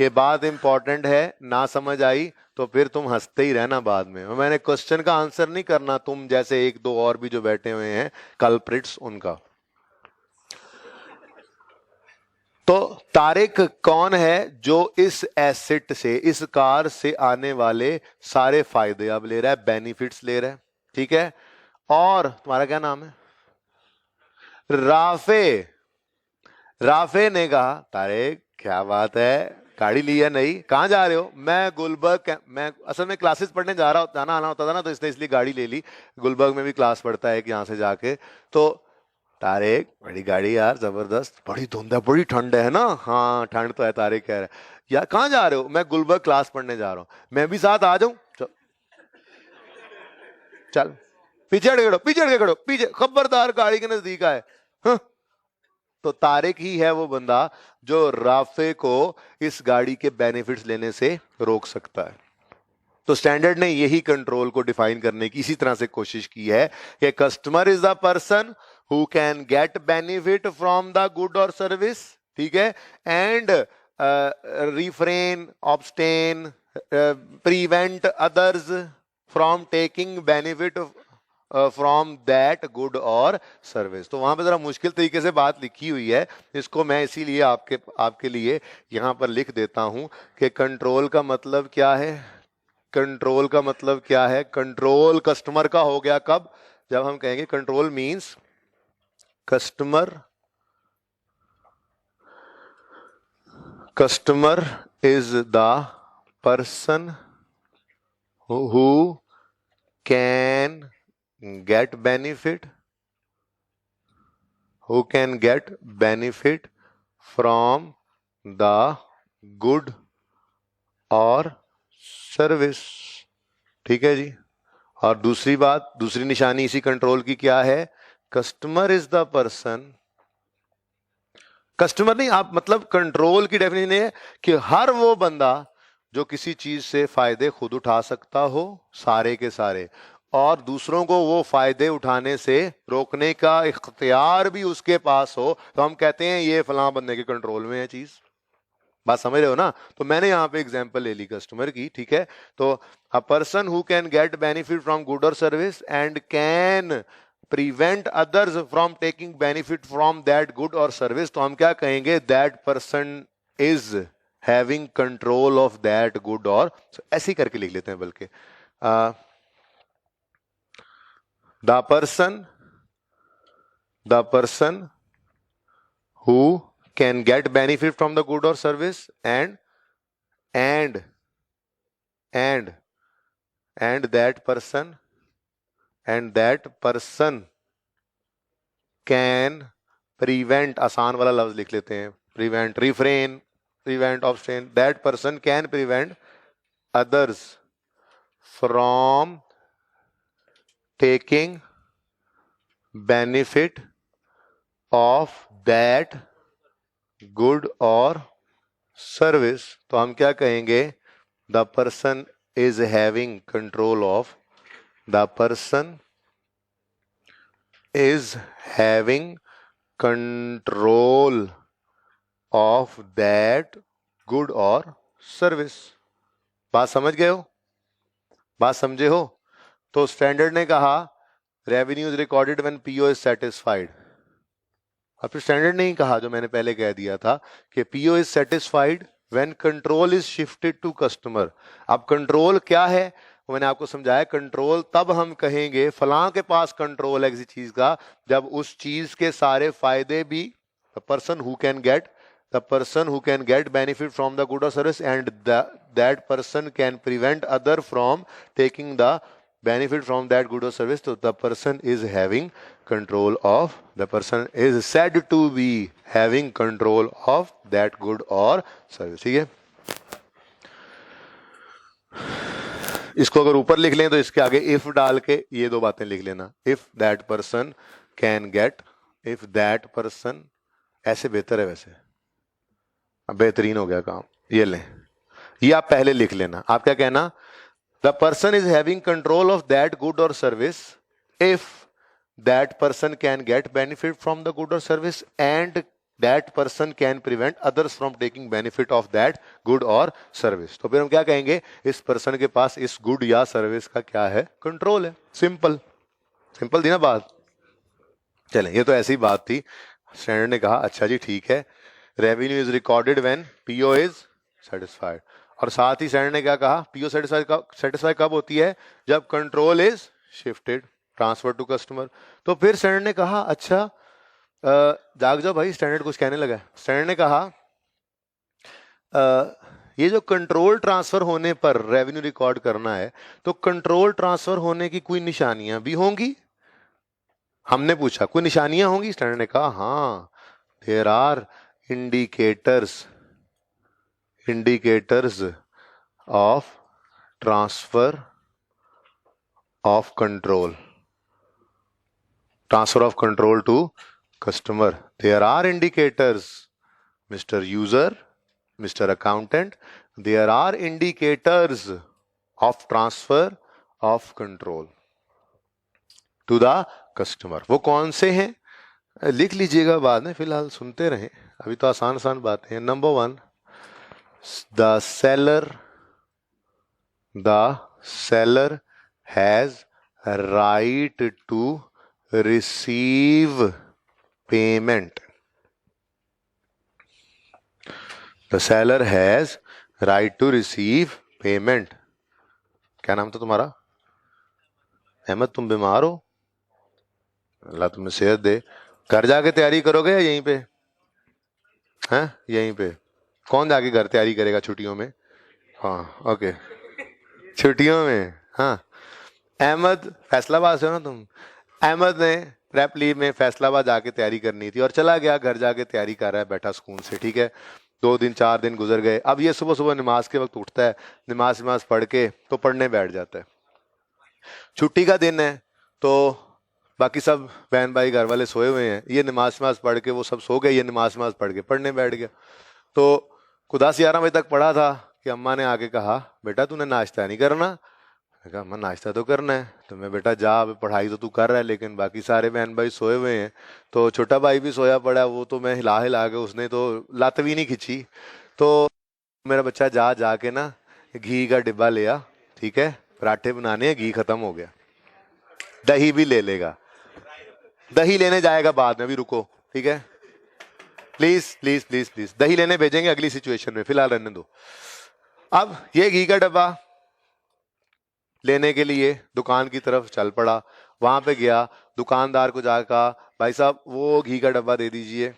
ये बात इंपॉर्टेंट है। ना समझ आई तो फिर तुम हंसते ही रहना बाद में। मैंने क्वेश्चन का आंसर नहीं करना, तुम जैसे एक दो और भी जो बैठे हुए हैं कल्प्रिट्स उनका। तो तारिक कौन है जो इस एसेट से, इस कार से आने वाले सारे फायदे अब ले रहा है, बेनिफिट्स ले रहा है, ठीक है। और तुम्हारा क्या नाम है? राफे। राफे ने कहा तारिक क्या बात है, गाड़ी ली है? नहीं। कहाँ जा रहे हो? मैं गुलबर्ग, मैं असल में क्लासेस पढ़ने जाना आना होता था ना, तो इसलिए गाड़ी ले ली। गुलबर्ग में भी क्लास पढ़ता है कि यहाँ से जाके। तो तारिक बड़ी गाड़ी यार, जबरदस्त, बड़ी धुंध है, बड़ी ठंड है ना? हाँ ठंड तो है। तारिक कह रहा है यार कहाँ जा रहे हो? मैं गुलबर्ग क्लास पढ़ने जा रहा हूँ। मैं भी साथ आ जाऊं? चल पीछे हट के खड़ो, पीछे हट के खड़ो, पीछे, खबरदार गाड़ी के नजदीक आए। हाँ? तो तारिक ही है वो बंदा जो राफे को इस गाड़ी के बेनिफिट्स लेने से रोक सकता है। तो स्टैंडर्ड ने यही कंट्रोल को डिफाइन करने की इसी तरह से कोशिश की है कि customer is the person who can get benefit from the good और सर्विस, ठीक है, and refrain, abstain, prevent others from taking benefit from that good और सर्विस। तो वहां पे जरा मुश्किल तरीके से बात लिखी हुई है, इसको मैं इसीलिए आपके लिए यहां पर लिख देता हूं कि कंट्रोल का मतलब क्या है। कंट्रोल का मतलब क्या है? कंट्रोल कस्टमर का हो गया कब? जब हम कहेंगे control means customer is the person who can get benefit from the good और सर्विस। ठीक है जी। और दूसरी बात, दूसरी निशानी इसी कंट्रोल की क्या है? Customer is the person, customer नहीं, आप मतलब कंट्रोल की डेफिनेशन है कि हर वो बंदा जो किसी चीज से फायदे खुद उठा सकता हो, सारे के सारे, और दूसरों को वो फायदे उठाने से रोकने का इख्तियार भी उसके पास हो, तो हम कहते हैं ये फलां बंदे के कंट्रोल में है चीज। बात समझ रहे हो ना? तो मैंने यहाँ पे एग्जांपल ले ली कस्टमर की, ठीक है। तो a person who can get benefit from good और service and can prevent others from taking benefit from that good और सर्विस। तो हम क्या कहेंगे? That person is having control of that good और, ऐसे ही करके लिख लेते हैं बल्कि, the person who can get benefit from the good or service and that person can prevent, आसान वाला लफ्ज लिख लेते हैं, prevent, refrain, prevent, abstain, that person can prevent others from taking benefit of that good और service. तो हम क्या कहेंगे? The person is having control of, the person is having control of that good और सर्विस। बात समझ गए हो? बात समझे हो? तो स्टैंडर्ड ने कहा revenue is recorded when PO is satisfied. अब फिर स्टैंडर्ड ने ही कहा जो मैंने पहले कह दिया था कि PO is satisfied when control is shifted to customer. अब कंट्रोल क्या है? मैंने आपको समझाया, कंट्रोल तब हम कहेंगे फलां के पास कंट्रोल है किसी चीज का, जब उस चीज के सारे फायदे भी, the person who can get benefit from the good और service and that person can prevent other from taking the benefit from that good or service. So the person is having control of, the person is said to be having control of that good or service। ठीक है, इसको अगर ऊपर लिख लें तो इसके आगे if डाल के ये दो बातें लिख लेना, if that person can get, if that person, ऐसे बेहतर है। वैसे अब बेहतरीन हो गया काम, ये लें, ये आप पहले लिख लेना। आप क्या कहना? The person is having control of that good or service if that person can get benefit from the good or service and that person can prevent others from taking benefit of that good or service। तो फिर हम क्या कहेंगे? इस person के पास इस good या service का क्या है? कंट्रोल है। सिंपल सिंपल थी ना बात? चलें, ये तो ऐसी ही बात थी। स्टैंडर्ड ने कहा अच्छा जी ठीक है, revenue is recorded when PO is satisfied. और साथ ही स्टैंडर्ड ने क्या कहा? पीओ सेटिस्फाई कब होती है? जब control is shifted, transfer to customer. तो फिर स्टैंडर्ड ने कहा अच्छा जाग जाओ भाई, स्टैंडर्ड कुछ कहने लगा। स्टैंडर्ड ने कहा ये जो कंट्रोल ट्रांसफर होने पर रेवेन्यू रिकॉर्ड करना है, तो कंट्रोल ट्रांसफर होने की कोई निशानियां भी होंगी? हमने पूछा कोई निशानियां होंगी? स्टैंडर्ड ने कहा हाँ, there are indicators of transfer of control to customer। There are indicators, Mr. User, Mr. Accountant, there are indicators of transfer of control to the customer। वो कौन से हैं? लिख लीजिएगा बाद में, फिलहाल सुनते रहें, अभी तो आसान आसान बातें हैं। Number 1, the seller has right to receive payment. The seller has right to receive payment. क्या नाम था तुम्हारा? अहमद, तुम बीमार हो? अल्लाह तुम्हें सेहत दे। घर जाके तैयारी करोगे या यहीं पे? हैं, यहीं पे? कौन जाके घर तैयारी करेगा छुट्टियों में? हाँ, ओके, छुट्टियों में। हाँ, अहमद फैसलाबाद से हो ना तुम? अहमद ने रैपली में फैसलाबाद जाके तैयारी करनी थी और चला गया, घर जाके तैयारी कर रहा है बैठा सुकून से, ठीक है। 2 दिन 4 दिन गुजर गए। अब ये सुबह सुबह नमाज के वक्त उठता है, नमाज पढ़ के तो पढ़ने बैठ जाता है। छुट्टी का दिन है तो बाकी सब बहन भाई घर वाले सोए हुए हैं, ये नमाज पढ़ के वो सब सो गए, ये नमाज पढ़ के पढ़ने बैठ गया। तो खुदा से 11 बजे तक पढ़ा था कि अम्मा ने आके कहा बेटा तूने नाश्ता नहीं करना। मैं कहा अम्मा नाश्ता तो करना है। तो मैं बेटा जा, पढ़ाई तो तू कर रहा है लेकिन बाकी सारे बहन भाई सोए हुए हैं। तो छोटा भाई भी सोया पड़ा है, वो तो मैं हिला हिला के, उसने तो लात भी नहीं खींची। तो मेरा बच्चा जा जाके ना घी का डिब्बा ले आ, ठीक है, पराठे बनाने हैं, घी खत्म हो गया। दही भी ले लेगा, दही लेने जाएगा बाद में, अभी रुको, ठीक है, प्लीज प्लीज प्लीज प्लीज, दही लेने भेजेंगे अगली सिचुएशन में, फिलहाल रहने दो। अब ये घी का डब्बा लेने के लिए दुकान की तरफ चल पड़ा। वहां पे गया, दुकानदार को जाकर कहा भाई साहब वो घी का डब्बा दे दीजिए।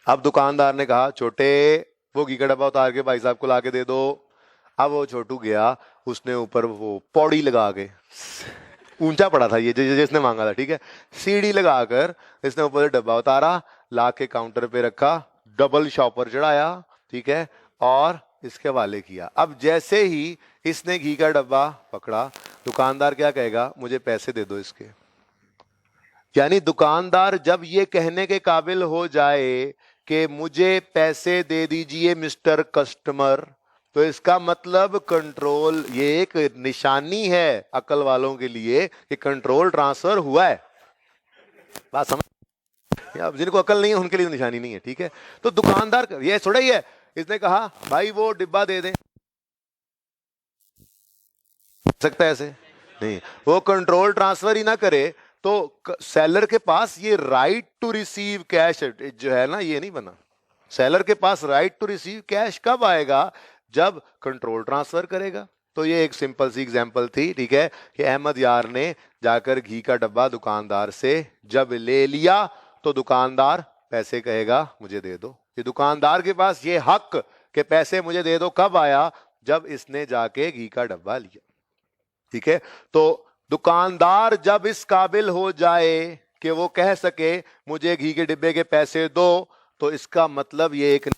अब दुकानदार ने कहा छोटे वो घी का डब्बा उतार के भाई साहब को लाके दे दो। अब वो छोटू गया, उसने ऊपर वो पौड़ी लगा के, ऊंचा पड़ा था ये जिसने मांगा था, ठीक है, सीढ़ी लगाकर इसने ऊपर से डब्बा उतारा, ला के काउंटर पे रखा, डबल शॉपर चढ़ाया, ठीक है, और इसके हवाले किया। अब जैसे ही इसने घी का डब्बा पकड़ा, दुकानदार क्या कहेगा, मुझे पैसे दे दो इसके। यानी दुकानदार जब ये कहने के काबिल हो जाए कि मुझे पैसे दे दीजिए मिस्टर कस्टमर, तो इसका मतलब कंट्रोल, ये एक निशानी है अकल वालों के लिए कि कंट्रोल ट्रांसफर हुआ है। बात समझ? अब जिनको अकल नहीं है उनके लिए निशानी नहीं है, ठीक है। तो दुकानदार ये थोड़ा ही है, इसने कहा भाई वो डिब्बा दे दें, सकता है ऐसे नहीं, वो कंट्रोल ट्रांसफर ही ना करे तो सेलर के पास ये राइट टू रिसीव कैश जो है ना, ये नहीं बना। सेलर के पास राइट टू रिसीव कैश कब आएगा, जब कंट्रोल ट्रांसफर करेगा। तो ये एक सिंपल सी एग्जांपल थी, ठीक है, कि अहमद यार ने जाकर घी का डब्बा दुकानदार से जब ले लिया तो दुकानदार पैसे कहेगा मुझे दे दो। ये दुकानदार के पास ये हक कि पैसे मुझे दे दो कब आया, जब इसने जाके घी का डब्बा लिया, ठीक है। तो दुकानदार जब इस काबिल हो जाए कि वो कह सके मुझे घी के डिब्बे के पैसे दो, तो इसका मतलब ये एक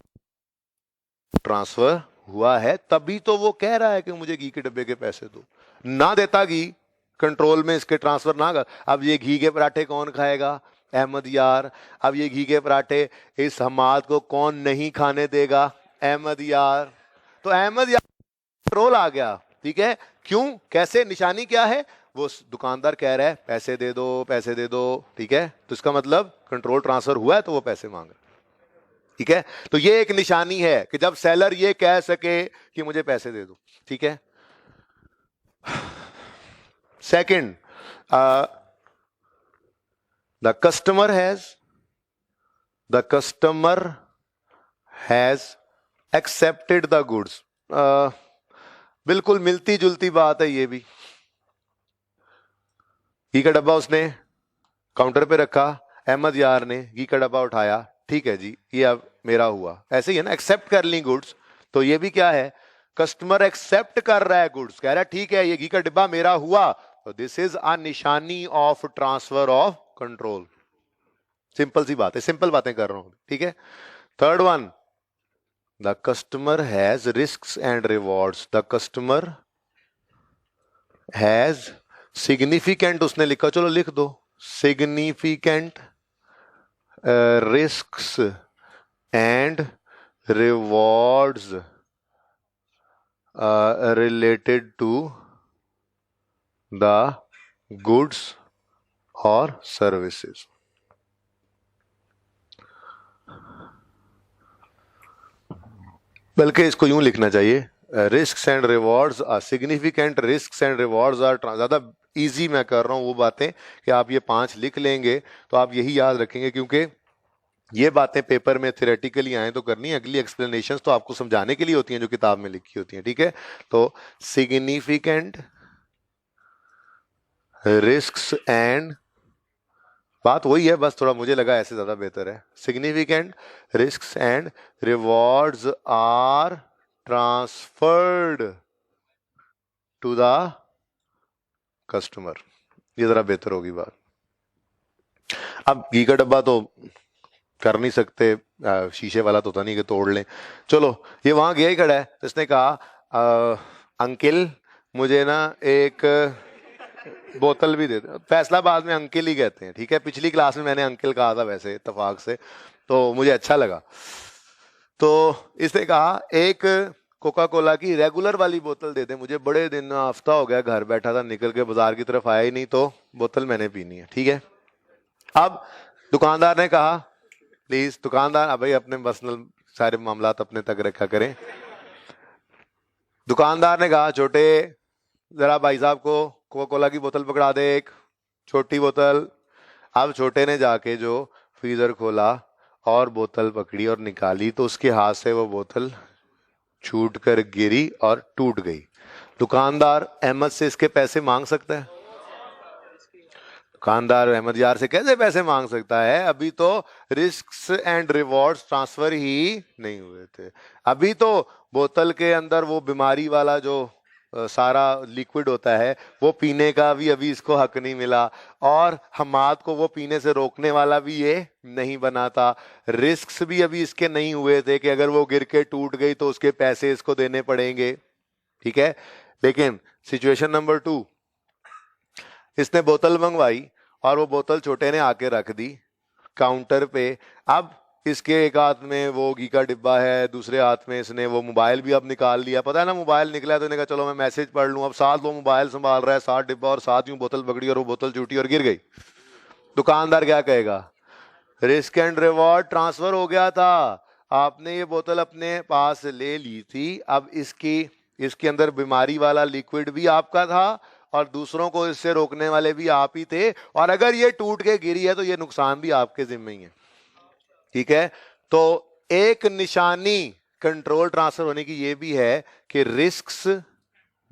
ट्रांसफर हुआ है, तभी तो वो कह रहा है कि मुझे घी के डब्बे के पैसे दो। ना देता घी, कंट्रोल में इसके ट्रांसफर ना कर, अब ये घी के पराठे कौन खाएगा, अहमद यार। अब ये घी के पराठे इस हमाद को कौन नहीं खाने देगा, अहमद यार। तो अहमद यार कंट्रोल आ गया, ठीक है। क्यों, कैसे, निशानी क्या है, वो दुकानदार कह रहा है पैसे दे दो पैसे दे दो, ठीक है, तो इसका मतलब कंट्रोल ट्रांसफर हुआ है, तो वो पैसे मांग रहा, ठीक है। तो ये एक निशानी है कि जब सेलर ये कह सके कि मुझे पैसे दे दो, ठीक है। Second, the customer has accepted the goods. बिल्कुल मिलती जुलती बात है ये भी। घी का डब्बा उसने काउंटर पे रखा, अहमद यार ने घी का डब्बा उठाया, ठीक है जी ये अब मेरा हुआ, ऐसे ही है ना, एक्सेप्ट कर ली गुड्स। तो ये भी क्या है, कस्टमर एक्सेप्ट कर रहा है गुड्स, कह रहा है ठीक है ये घी का डिब्बा मेरा हुआ, तो दिस इज अ निशानी of transfer of control. Simple सी बात है, सिंपल बातें कर रहा हूं, ठीक है। Third one, the customer has risks and rewards. The customer has significant, उसने लिखा, चलो लिख दो, significant risks and rewards related to the goods or services. बल्कि इसको यूं लिखना चाहिए, risks and rewards significant risks and rewards are, ज़्यादा इजी मैं कर रहा हूँ वो बातें कि आप ये 5 लिख लेंगे तो आप यही याद रखेंगे, क्योंकि ये बातें पेपर में थियोरेटिकली आए तो करनी है, अगली एक्सप्लेनेशंस तो आपको समझाने के लिए होती हैं जो किताब में लिखी होती हैं, ठीक है। तो सिग्निफिकेंट रिस्क्स एंड, बात वही है, बस थोड़ा मुझे लगा ऐसे ज्यादा बेहतर है। Significant risks and rewards are transferred to the customer, ये जरा बेहतर होगी बात। अब घी का डब्बा तो कर नहीं सकते, शीशे वाला तो था नहीं कि तोड़ लें। चलो, ये वहां गया ही खड़ा है तो इसने कहा अंकिल मुझे ना एक बोतल भी दे दो। फैसलाबाद में अंकिल ही कहते हैं, ठीक है। पिछली क्लास में मैंने अंकिल कहा था वैसे इत्तेफाक से, तो मुझे अच्छा लगा। तो इसने कहा एक कोका कोला की रेगुलर वाली बोतल दे दे मुझे, बड़े दिन हफ्ता हो गया घर बैठा था, निकल के बाजार की तरफ आया ही नहीं, तो बोतल मैंने पीनी है, ठीक है। अब दुकानदार ने कहा प्लीज, दुकानदार अब भाई अपने पर्सनल सारे मामला अपने तक रखा करें। दुकानदार ने कहा छोटे जरा भाई साहब को कोका कोला की बोतल पकड़ा दे, एक छोटी बोतल। अब छोटे ने जाके जो फ्रीजर खोला और बोतल पकड़ी और निकाली तो उसके हाथ से वो बोतल छूट कर गिरी और टूट गई। दुकानदार अहमद से इसके पैसे मांग सकता है? दुकानदार अहमद यार से कैसे पैसे मांग सकता है? अभी तो रिस्क्स एंड रिवॉर्ड्स ट्रांसफर ही नहीं हुए थे। अभी तो बोतल के अंदर वो बीमारी वाला जो सारा लिक्विड होता है वो पीने का भी अभी इसको हक नहीं मिला, और हमाद को वो पीने से रोकने वाला भी ये नहीं बना था। रिस्क्स भी अभी इसके नहीं हुए थे कि अगर वो गिर के टूट गई तो उसके पैसे इसको देने पड़ेंगे, ठीक है। लेकिन सिचुएशन नंबर 2, इसने बोतल मंगवाई और वो बोतल छोटे ने आके रख दी काउंटर पे। अब इसके एक हाथ में वो घी का डिब्बा है, दूसरे हाथ में इसने वो मोबाइल भी अब निकाल लिया। पता है ना मोबाइल निकला है तो इन्हें कहा चलो मैं मैसेज पढ़ लूं। अब साथ वो मोबाइल संभाल रहा है, साथ डिब्बा, और साथ यूं बोतल पकड़ी और वो बोतल टूटी और गिर गई। दुकानदार क्या कहेगा? रिस्क एंड रिवॉर्ड ट्रांसफर हो गया था, आपने ये बोतल अपने पास ले ली थी, अब इसके अंदर बीमारी वाला लिक्विड भी आपका था और दूसरों को इससे रोकने वाले भी आप ही थे, और अगर ये टूट के गिरी है तो ये नुकसान भी आपके जिम्मे ही है, ठीक है। तो एक निशानी कंट्रोल ट्रांसफर होने की ये भी है कि रिस्क्स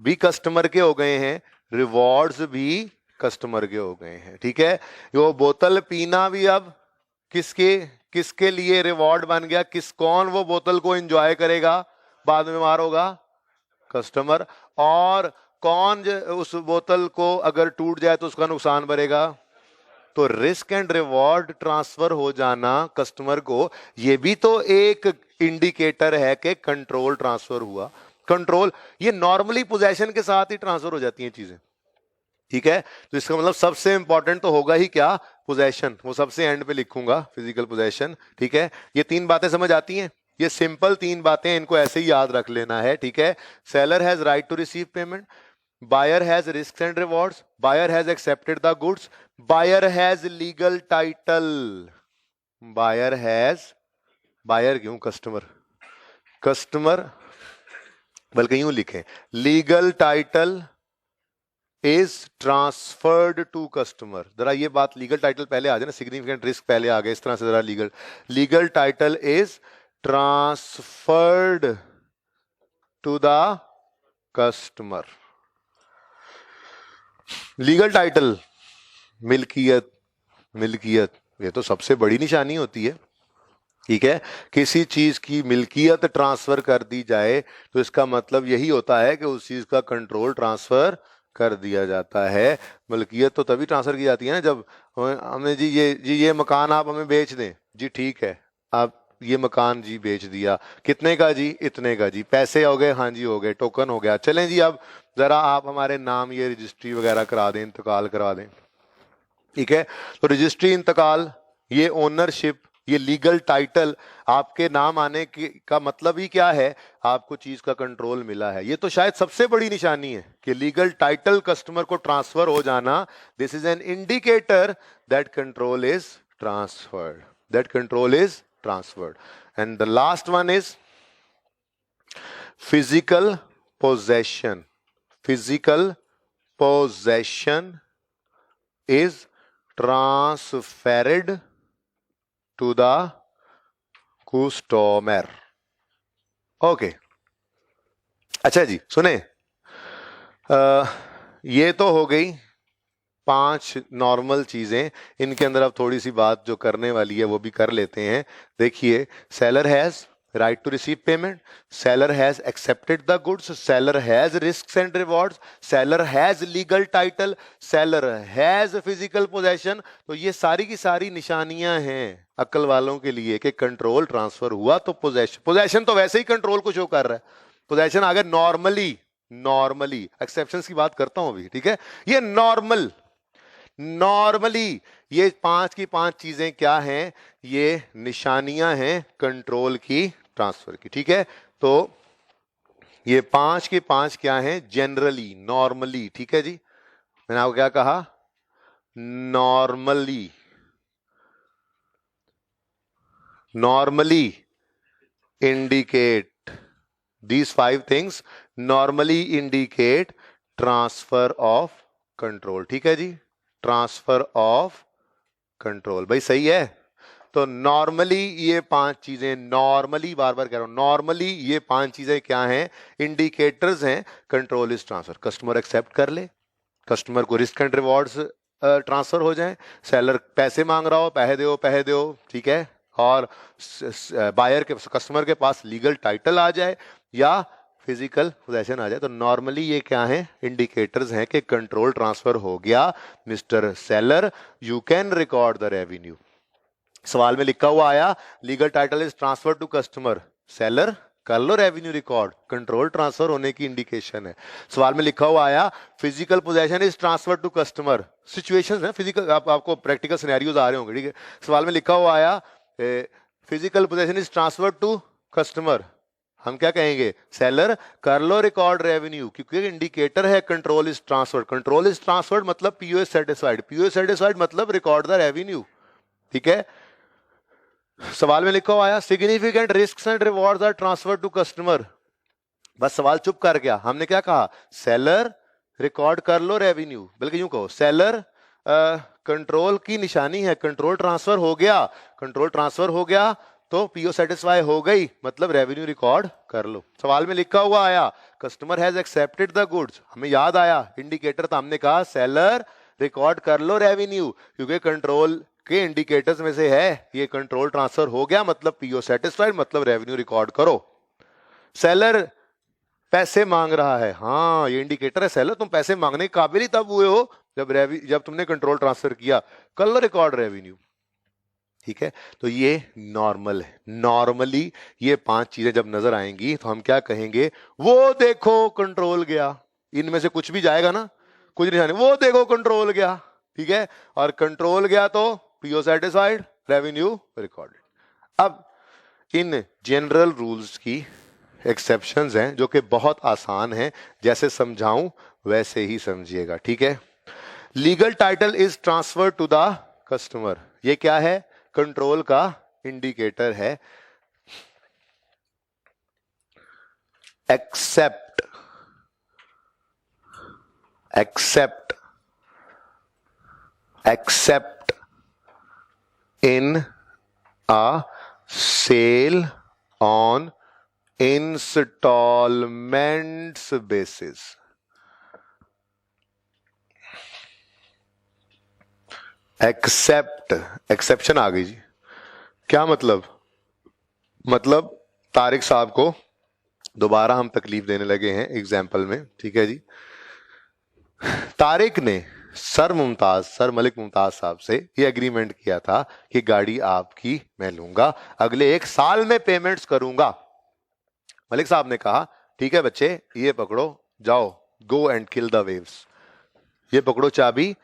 भी कस्टमर के हो गए हैं, रिवॉर्ड्स भी कस्टमर के हो गए हैं, ठीक है। वो बोतल पीना भी अब किसके किसके लिए रिवॉर्ड बन गया? कौन वो बोतल को एंजॉय करेगा? बाद में बीमार होगा कस्टमर। और कौन उस बोतल को अगर टूट जाए तो उसका नुकसान भरेगा? तो रिस्क एंड रिवॉर्ड ट्रांसफर हो जाना कस्टमर को, ये भी तो एक इंडिकेटर है कि कंट्रोल ट्रांसफर हुआ। कंट्रोल ये नॉर्मली पोजेशन के साथ ही ट्रांसफर हो जाती हैं चीजें, ठीक है। तो इसका मतलब सबसे इंपॉर्टेंट तो होगा ही क्या? पोजेशन। वो सबसे एंड पे लिखूंगा, फिजिकल पोजेशन, ठीक है। ये 3 बातें समझ आती हैं? ये सिंपल 3 बातें, इनको ऐसे ही याद रख लेना है, ठीक है। Seller has right to receive payment, buyer has risks and rewards, buyer has accepted the goods, buyer has legal title, buyer क्यों? कस्टमर बल्कि यूं लिखें, legal title is transferred to customer. जरा ये बात लीगल टाइटल पहले आ जाए ना, सिग्निफिकेंट रिस्क पहले आ गए, इस तरह से जरा legal title is transferred to the customer. Legal title, मिल्कियत ये तो सबसे बड़ी निशानी होती है, ठीक है। किसी चीज की मिल्कियत ट्रांसफर कर दी जाए तो इसका मतलब यही होता है कि उस चीज का कंट्रोल ट्रांसफर कर दिया जाता है। मिल्कियत तो तभी ट्रांसफर की जाती है ना जब हमें जी ये मकान आप हमें बेच दें, जी ठीक है, आप ये मकान जी बेच दिया, कितने का जी? इतने का जी, पैसे हो गए? हाँ जी हो गए, टोकन हो गया, चलें जी अब जरा आप हमारे नाम ये रजिस्ट्री वगैरह करा दें, इंतकाल करा दें, ठीक है। तो रजिस्ट्री, इंतकाल, ये ओनरशिप, ये लीगल टाइटल आपके नाम आने का मतलब ही क्या है? आपको चीज का कंट्रोल मिला है। ये तो शायद सबसे बड़ी निशानी है कि लीगल टाइटल कस्टमर को ट्रांसफर हो जाना। This is an indicator that control is transferred, and the last one is physical possession, physical possession is transferred to the customer. Okay, अच्छा जी सुने, ये तो हो गई 5 नॉर्मल चीजें। इनके अंदर अब थोड़ी सी बात जो करने वाली है वो भी कर लेते हैं। देखिए, seller has right to receive payment, seller has accepted the goods, seller has risks and rewards, seller has legal title, seller has physical possession. तो ये सारी की सारी निशानियां हैं अक्ल वालों के लिए कि कंट्रोल ट्रांसफर हुआ। तो पोजेशन, पोजेशन तो वैसे ही कंट्रोल को शो कर रहा है। पोजेशन आ गया नॉर्मली, नॉर्मली एक्सेप्शंस की बात करता हूं अभी, ठीक है। ये नॉर्मल, नॉर्मली ये 5 की 5 चीजें क्या हैं? ये निशानियां हैं कंट्रोल की, ट्रांसफर की, ठीक है। तो ये 5 की 5 क्या हैं? जनरली, नॉर्मली, ठीक है जी। मैंने आपको क्या कहा? Normally, normally indicate, these 5 things normally indicate transfer of control, ठीक है जी, ट्रांसफर ऑफ कंट्रोल। भाई सही है। तो नॉर्मली ये 5 चीजें, नॉर्मली, बार बार कह रहा हूं, नॉर्मली ये 5 चीजें क्या हैं? इंडिकेटर्स हैं control is transfer. Customer accept कर ले, कस्टमर को रिस्क एंड रिवॉर्ड्स ट्रांसफर हो जाए, सेलर पैसे मांग रहा हो, पैसे दो, ठीक है, और बायर के, कस्टमर के पास लीगल टाइटल आ जाए या फिजिकल पोजेशन आ जाए। तो नॉर्मली ये क्या है? इंडिकेटर्स हैं कि कंट्रोल ट्रांसफर हो गया। Mister seller, you can record the revenue. सवाल में लिखा हुआ आया legal title is transfer to customer, seller कर लो रेवेन्यू रिकॉर्ड, कंट्रोल ट्रांसफर होने की इंडिकेशन है। सवाल में लिखा हुआ आया physical possession is transfer to customer, situations है फिजिकल, आपको प्रैक्टिकल सिनेरियोज आ रहे होंगे, ठीक है। सवाल में लिखा हुआ आया physical possession is transfer to customer, हम क्या कहेंगे? सेलर कर लो रिकॉर्ड रेवेन्यू, क्योंकि इंडिकेटर है control is transferred. Control is transferred मतलब पीओएस सेटिस्फाइड, पीओएस सेटिस्फाइड मतलब रिकॉर्ड द रेवेन्यू, ठीक है। सवाल में लिखा हुआ आया significant risks and rewards are transfer to customer. बस सवाल चुप कर गया। हमने क्या कहा? सेलर रिकॉर्ड कर लो रेवेन्यू, बल्कि यूं कहो सेलर कंट्रोल की निशानी है, कंट्रोल ट्रांसफर हो गया, कंट्रोल ट्रांसफर हो गया तो पीओ सेटिस्फाई हो गई, मतलब रेवेन्यू रिकॉर्ड कर लो। सवाल में लिखा हुआ आया customer has accepted the goods, हमें याद आया इंडिकेटर था, हमने कहा सेलर रिकॉर्ड कर लो रेवेन्यू, क्योंकि कंट्रोल के इंडिकेटर्स में से है ये कंट्रोल ट्रांसफर हो गया, मतलब पीओ सेटिस्फाइड, मतलब रेवेन्यू रिकॉर्ड करो। सेलर पैसे मांग रहा है, हाँ ये इंडिकेटर है, सेलर तुम पैसे मांगने के काबिल ही तब हुए हो जब तुमने कंट्रोल ट्रांसफर किया, कर लो रिकॉर्ड रेवेन्यू, ठीक है। तो ये नॉर्मल है। नॉर्मली ये 5 चीजें जब नजर आएंगी तो हम क्या कहेंगे? वो देखो कंट्रोल गया। इनमें से कुछ भी जाएगा ना, कुछ नहीं जाने, वो देखो कंट्रोल गया, ठीक है। और कंट्रोल गया तो पीओ सेटिस्फाइड, रेवेन्यू रिकॉर्डेड। अब इन जनरल रूल्स की एक्सेप्शंस हैं जो कि बहुत आसान हैं, जैसे समझाऊं वैसे ही समझिएगा, ठीक है। Legal title is transfer to the customer, ये क्या है? कंट्रोल का इंडिकेटर है। Except, except, except in a sale on installments basis. Except, exception आ गई जी। क्या मतलब? मतलब तारिक साहब को दोबारा हम तकलीफ देने लगे हैं एग्जाम्पल में, ठीक है जी। तारिक ने सर मलिक मुमताज साहब से ये एग्रीमेंट किया था कि गाड़ी आपकी मैं लूंगा, अगले 1 साल में पेमेंट्स करूंगा। मलिक साहब ने कहा ठीक है बच्चे, ये पकड़ो, जाओ, go and kill the waves. ये पकड़ो चाबी,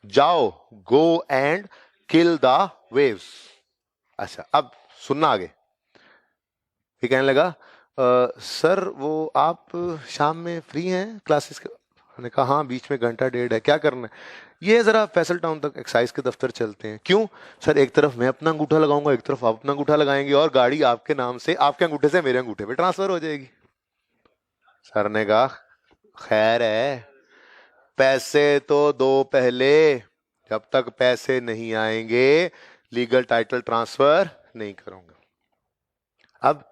जाओ, go and kill the waves. अच्छा, अब सुनना आगे। ये कहने लगा सर वो आप शाम में फ्री हैं क्लासेस के? मैंने कहा हाँ, बीच में घंटा डेढ़ है, क्या करना है? ये जरा फैसल टाउन तक एक्साइज के दफ्तर चलते हैं। क्यों? सर एक तरफ मैं अपना अंगूठा लगाऊंगा, एक तरफ आप अपना अंगूठा लगाएंगे और गाड़ी आपके नाम से, आपके अंगूठे से मेरे अंगूठे पे ट्रांसफर हो जाएगी। सर ने कहा खैर है, पैसे तो दो पहले, जब तक पैसे नहीं आएंगे लीगल टाइटल ट्रांसफर नहीं करूंगा। अब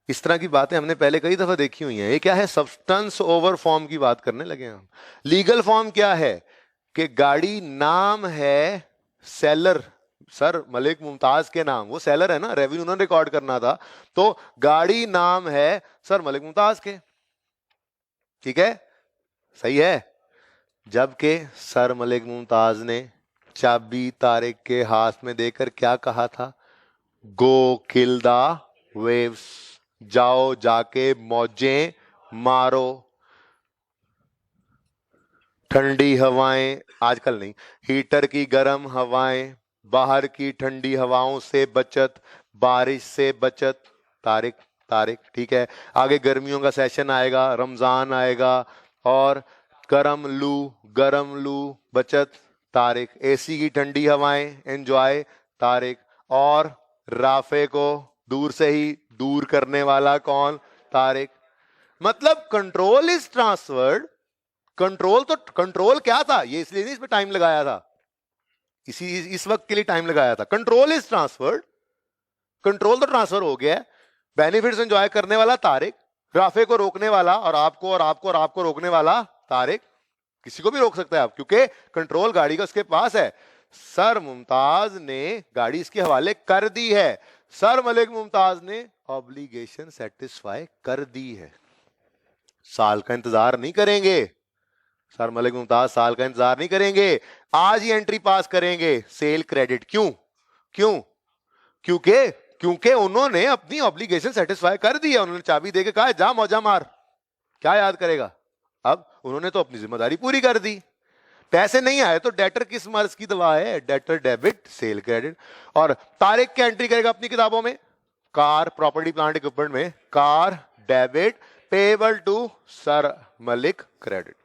इस तरह की बातें हमने पहले कई दफा देखी हुई हैं। ये क्या है, सब्सटेंस ओवर फॉर्म की बात करने लगे हम। लीगल फॉर्म क्या है कि गाड़ी नाम है सेलर, सर मलिक मुमताज के नाम, वो सेलर है ना, रेवेन्यू उन्होंने रिकॉर्ड करना था, तो गाड़ी नाम है सर मलिक मुमताज के, ठीक है, सही है। जबकि सर मलिक मुमताज ने चाबी तारिक के हाथ में देकर क्या कहा था, गो किल द वेव्स, जाओ जाके मौजें मारो। ठंडी हवाएं, आजकल नहीं, हीटर की गर्म हवाएं, बाहर की ठंडी हवाओं से बचत, बारिश से बचत, तारिक तारिक, ठीक है। आगे गर्मियों का सेशन आएगा, रमजान आएगा, और गरम लू बचत, तारिक। एसी की ठंडी हवाएं एंजॉय, तारिक। और राफे को दूर से ही दूर करने वाला कौन, तारिक। मतलब कंट्रोल इज ट्रांसफर्ड। कंट्रोल क्या था, ये इसलिए नहीं इसमें टाइम लगाया था, इस वक्त के लिए टाइम लगाया था। कंट्रोल इज ट्रांसफर्ड, कंट्रोल तो ट्रांसफर हो गया है। बेनिफिट्स एंजॉय करने वाला तारिक, राफे को रोकने वाला और आपको रोकने वाला तारिक। किसी को भी रोक सकता है आप, क्योंकि कंट्रोल गाड़ी का उसके पास है। सर मुमताज ने गाड़ी इसके हवाले कर दी है, सर मलिक मुमताज ने ऑब्लिगेशन सेटिस्फाई कर दी है। साल का इंतजार नहीं करेंगे, सर मलिक मुमताज साल का इंतजार नहीं करेंगे, आज ही एंट्री पास करेंगे सेल क्रेडिट। क्यों क्यों क्योंकि क्योंकि उन्होंने अपनी ऑब्लिगेशन सेटिस्फाई कर दी है। उन्होंने चाबी देके कहा जा मौजा मार, क्या याद करेगा। अब उन्होंने तो अपनी जिम्मेदारी पूरी कर दी। पैसे नहीं आए तो डेटर किस मर्ज की दवा है, डेटर डेबिट सेल क्रेडिट। और तारिक क्या एंट्री करेगा अपनी किताबों में, कार प्रॉपर्टी प्लांट इक्विपमेंट में car debit payable to sir Malik credit.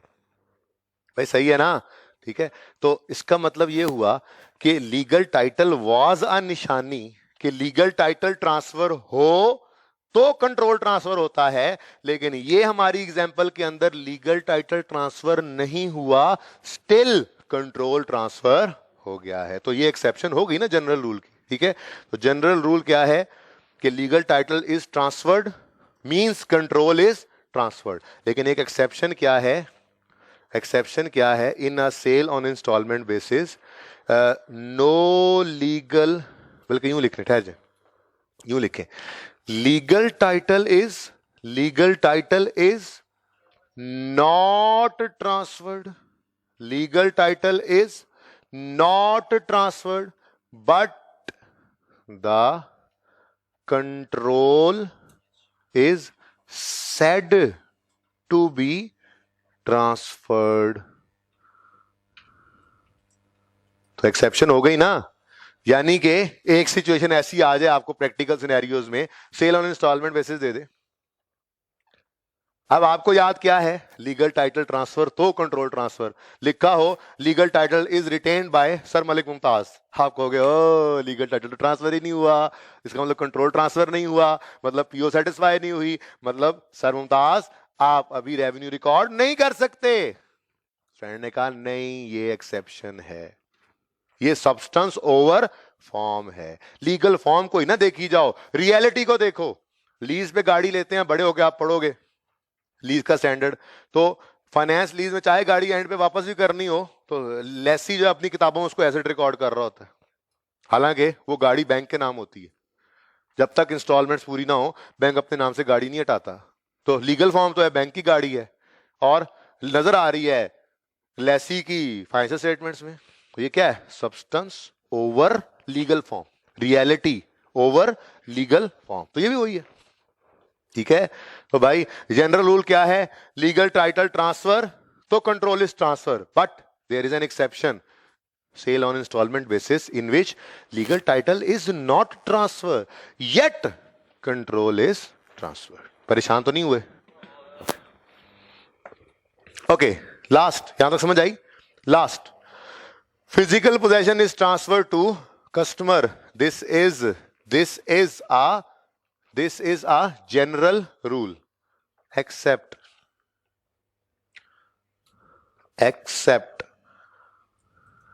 भाई सही है ना, ठीक है। तो इसका मतलब ये हुआ कि लीगल टाइटल वाज अ निशानी कि लीगल टाइटल ट्रांसफर हो तो कंट्रोल ट्रांसफर होता है। लेकिन ये हमारी एग्जांपल के अंदर लीगल टाइटल ट्रांसफर नहीं हुआ, स्टिल कंट्रोल ट्रांसफर हो गया है। तो ये एक्सेप्शन हो गई ना जनरल रूल की, ठीक है। तो जनरल रूल क्या है कि legal title is transferred means control is transferred. लेकिन एक एक्सेप्शन क्या है, एक्सेप्शन क्या है, in a sale on instalment basis no legal, बल्कि यूं लिखने, ठहर जाए, यूं लिखें, legal title is not transferred, legal title is not transferred, but the control is said to be transferred. तो एक्सेप्शन हो गई ना। यानी कि एक सिचुएशन ऐसी आ जाए आपको प्रैक्टिकल सिनेरियोज में, सेल ऑन इंस्टॉलमेंट बेसिस दे दे। अब आपको याद क्या है, लीगल टाइटल ट्रांसफर तो कंट्रोल ट्रांसफर। लिखा हो legal title is retained bye sir Malik Mumtaz, आप कहोगे ओ लीगल टाइटल तो ट्रांसफर ही नहीं हुआ, इसका मतलब कंट्रोल ट्रांसफर नहीं हुआ, मतलब पीओ सेटिस्फाई नहीं हुई, मतलब सर मुमताज आप अभी रेवेन्यू रिकॉर्ड नहीं कर सकते। फ्रेंड ने कहा नहीं, ये एक्सेप्शन है, ये सब्सटेंस ओवर फॉर्म है। लीगल फॉर्म को ही ना देखी जाओ, रियलिटी को देखो। लीज पे गाड़ी लेते हैं, बड़े होके आप पढ़ोगे लीज का स्टैंडर्ड। तो फाइनेंस लीज में चाहे गाड़ी एंड पे वापस भी करनी हो तो लेसी जो अपनी किताबों में उसको एसेट रिकॉर्ड कर रहा होता है, हालांकि वो गाड़ी बैंक के नाम होती है। जब तक इंस्टॉलमेंट्स पूरी ना हो बैंक अपने नाम से गाड़ी नहीं हटाता। तो लीगल फॉर्म तो है बैंक की गाड़ी है और नजर आ रही है लेसी की फाइनेंशियल स्टेटमेंट्स में। तो ये क्या है, substance over legal form, reality over legal form. तो ये भी वही है, ठीक है। तो भाई जनरल रूल क्या है, लीगल टाइटल ट्रांसफर तो control is transfer, but there is an exception, sale on instalment basis in which legal title is not transfer yet control is transfer. परेशान तो नहीं हुए? ओके, लास्ट, यहां तक समझ आई? Last, physical possession is transfer to customer. This is a general rule, except except,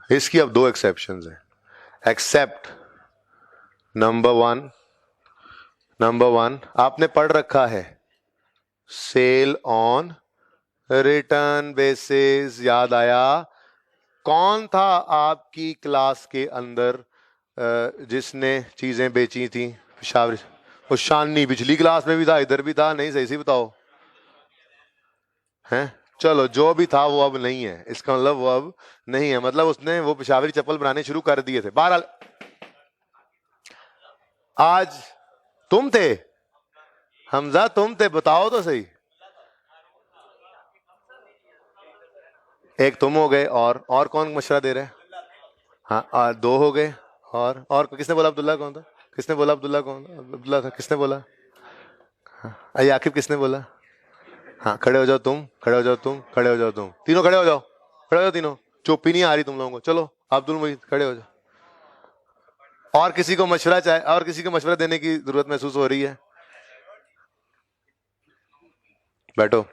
इसकी अब दो एक्सेप्शंस हैं. एक्सेप्ट नंबर वन आपने पढ़ रखा है, सेल ऑन रिटर्न बेसिस. याद आया? कौन था आपकी क्लास के अंदर जिसने चीजें बेची थी? पेशावरी. वो शानी पिछली क्लास में भी था, इधर भी था. नहीं, सही से बताओ. हैं? चलो, जो भी था वो अब नहीं है. इसका मतलब वो अब नहीं है, मतलब उसने वो पेशावरी चप्पल बनाने शुरू कर दिए थे. बहरहाल आज तुम थे हमजा, तुम थे, बताओ तो सही. एक तुम हो गए, और कौन मशवरा दे रहे हैं? हाँ, दो हो गए. और किसने बोला? अब्दुल्ला कौन था? किसने बोला? अब्दुल्ला कौन था? अब्दुल्ला था. किसने बोला? हाँ, आकिब किसने बोला? हाँ, खड़े हो जाओ तुम, खड़े हो जाओ तुम, खड़े हो जाओ तुम, तीनों खड़े हो जाओ, खड़े हो जाओ तीनों. चुप ही नहीं आ रही तुम लोगों को. चलो अब्दुल मुईद खड़े हो जाओ. और किसी को मशवरा चाहे, और किसी को मशवरा देने की जरूरत महसूस हो रही है? बैठो.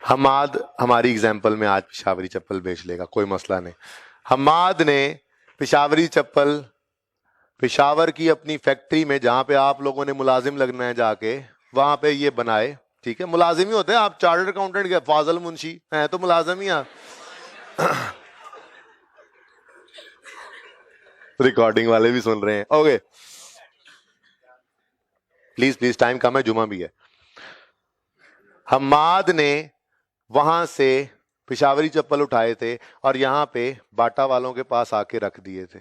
हमाद हमारी एग्जाम्पल में आज पेशावरी चप्पल बेच लेगा, कोई मसला नहीं. हमाद ने पेशावरी चप्पल पेशावर की अपनी फैक्ट्री में, जहां पे आप लोगों ने मुलाजिम लगना है जाके, वहां पे ये बनाए. ठीक है, मुलाजिम ही होते हैं. आप चार्टर्ड अकाउंटेंट के फाजल मुंशी हैं तो मुलाजिम ही आप. रिकॉर्डिंग वाले भी सुन रहे हैं. ओके, प्लीज टाइम कम है, जुमा भी है. हमाद ने वहां से पेशावरी चप्पल उठाए थे और यहाँ पे बाटा वालों के पास आके रख दिए थे.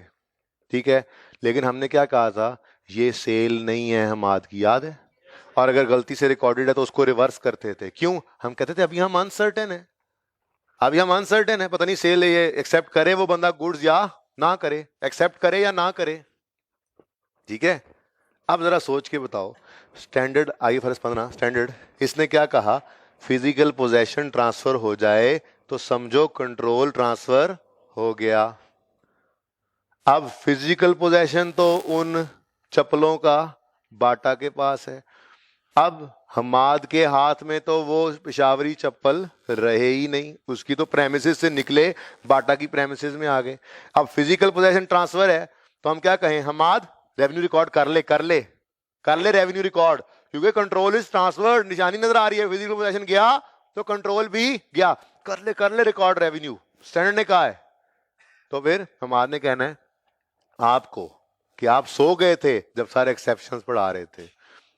ठीक है, लेकिन हमने क्या कहा था? ये सेल नहीं है हमाद की, याद है? और अगर गलती से रिकॉर्डेड है तो उसको रिवर्स करते थे. क्यों? हम कहते थे अभी हम अनसर्टेन है, अभी हम अनसर्टेन है, पता नहीं सेल ये एक्सेप्ट करे वो बंदा गुड्स या ना करे, एक्सेप्ट करे या ना करे. ठीक है, अब जरा सोच के बताओ. स्टैंडर्ड IFRS 15 स्टैंडर्ड, इसने क्या कहा? फिजिकल पोजेशन ट्रांसफर हो जाए तो समझो कंट्रोल ट्रांसफर हो गया. अब फिजिकल पोजेशन तो उन चप्पलों का बाटा के पास है. अब हमाद के हाथ में तो वो पेशावरी चप्पल रहे ही नहीं, उसकी तो प्रेमिसेस से निकले, बाटा की प्रेमिसेस में आ गए. अब फिजिकल पोजेशन ट्रांसफर है तो हम क्या कहें? हमाद रेवेन्यू रिकॉर्ड कर ले रेवेन्यू रिकॉर्ड, क्योंकि कंट्रोल इज ट्रांसफर. निशानी नजर आ रही है, फिजिकल पोजेशन गया तो कंट्रोल भी गया. कर ले रिकॉर्ड रेवेन्यू, स्टैंडर्ड ने कहा है. तो फिर हमाद ने कहना है आपको कि आप सो गए थे जब सारे एक्सेप्शंस पढ़ा रहे थे.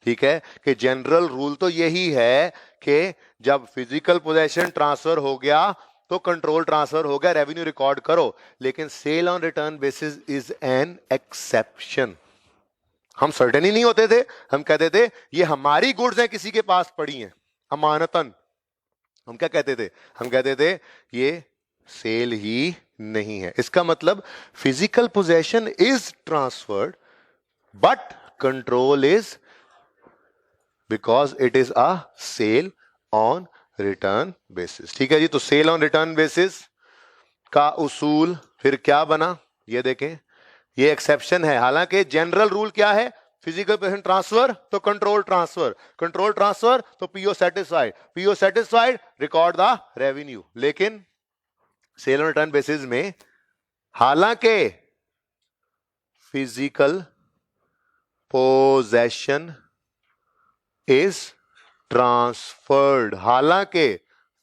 ठीक है, कि जनरल रूल तो यही है कि जब फिजिकल पोजेशन ट्रांसफर हो गया तो कंट्रोल ट्रांसफर हो गया, रेवेन्यू रिकॉर्ड करो. लेकिन sale on return basis is an exception. हम सर्टेन ही नहीं होते थे, हम कहते थे ये हमारी गुड्स हैं, किसी के पास पड़ी हैं अमानतन. हम क्या कहते थे? हम कहते थे ये सेल ही नहीं है. इसका मतलब physical possession is transferred but control is, because it is a sale on return basis. ठीक है जी, तो सेल ऑन रिटर्न बेसिस का उसूल फिर क्या बना ये देखें. ये एक्सेप्शन है, हालांकि जनरल रूल क्या है? फिजिकल पोजीशन ट्रांसफर तो कंट्रोल ट्रांसफर तो PO satisfied record the revenue. लेकिन सेल ऑन रिटर्न बेसिस में हालांकि फिजिकल पोजेशन इज ट्रांसफर्ड, हालांकि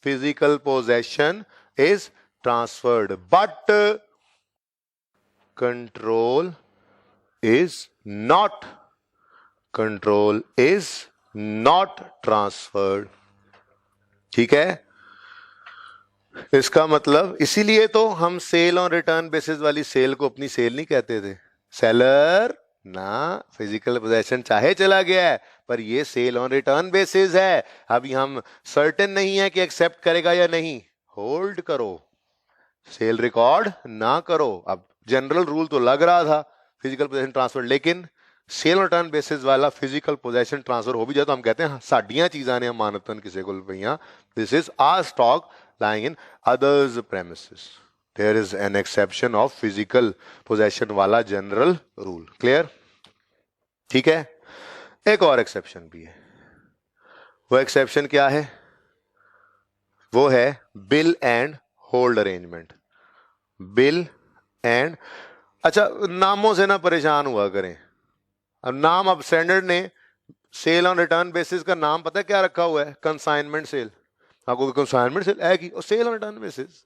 physical possession is transferred, but control is not transferred. ठीक है, इसका मतलब इसीलिए तो हम सेल ऑन रिटर्न बेसिस वाली सेल को अपनी सेल नहीं कहते थे. सेलर ना, फिजिकल पोजेशन चाहे चला गया है पर ये सेल ऑन रिटर्न बेसिस है. अभी हम सर्टेन नहीं है कि एक्सेप्ट करेगा या नहीं. होल्ड करो, सेल रिकॉर्ड ना करो. अब जनरल रूल तो लग रहा था फिजिकल पोजेशन ट्रांसफर, लेकिन सेल ऑन रिटर्न बेसिस वाला फिजिकल पोजेशन ट्रांसफर हो भी जाए तो हम कहते हैं साडियां चीजां ने अमानतन किसी को पईयां. This is our stock lying in others premises. There is an exception of physical possession वाला general rule. Clear? ठीक है, एक और एक्सेप्शन भी है. वो एक्सेप्शन क्या है? वो है bill and hold arrangement. Bill and, अच्छा नामों से ना परेशान हुआ करें। अब नाम, अब स्टैंडर्ड ने सेल ऑन रिटर्न बेसिस का नाम पता है क्या रखा हुआ है? Consignment sale. आपको कंसाइनमेंट सेल है कि और सेल ऑन रिटर्न बेसिस।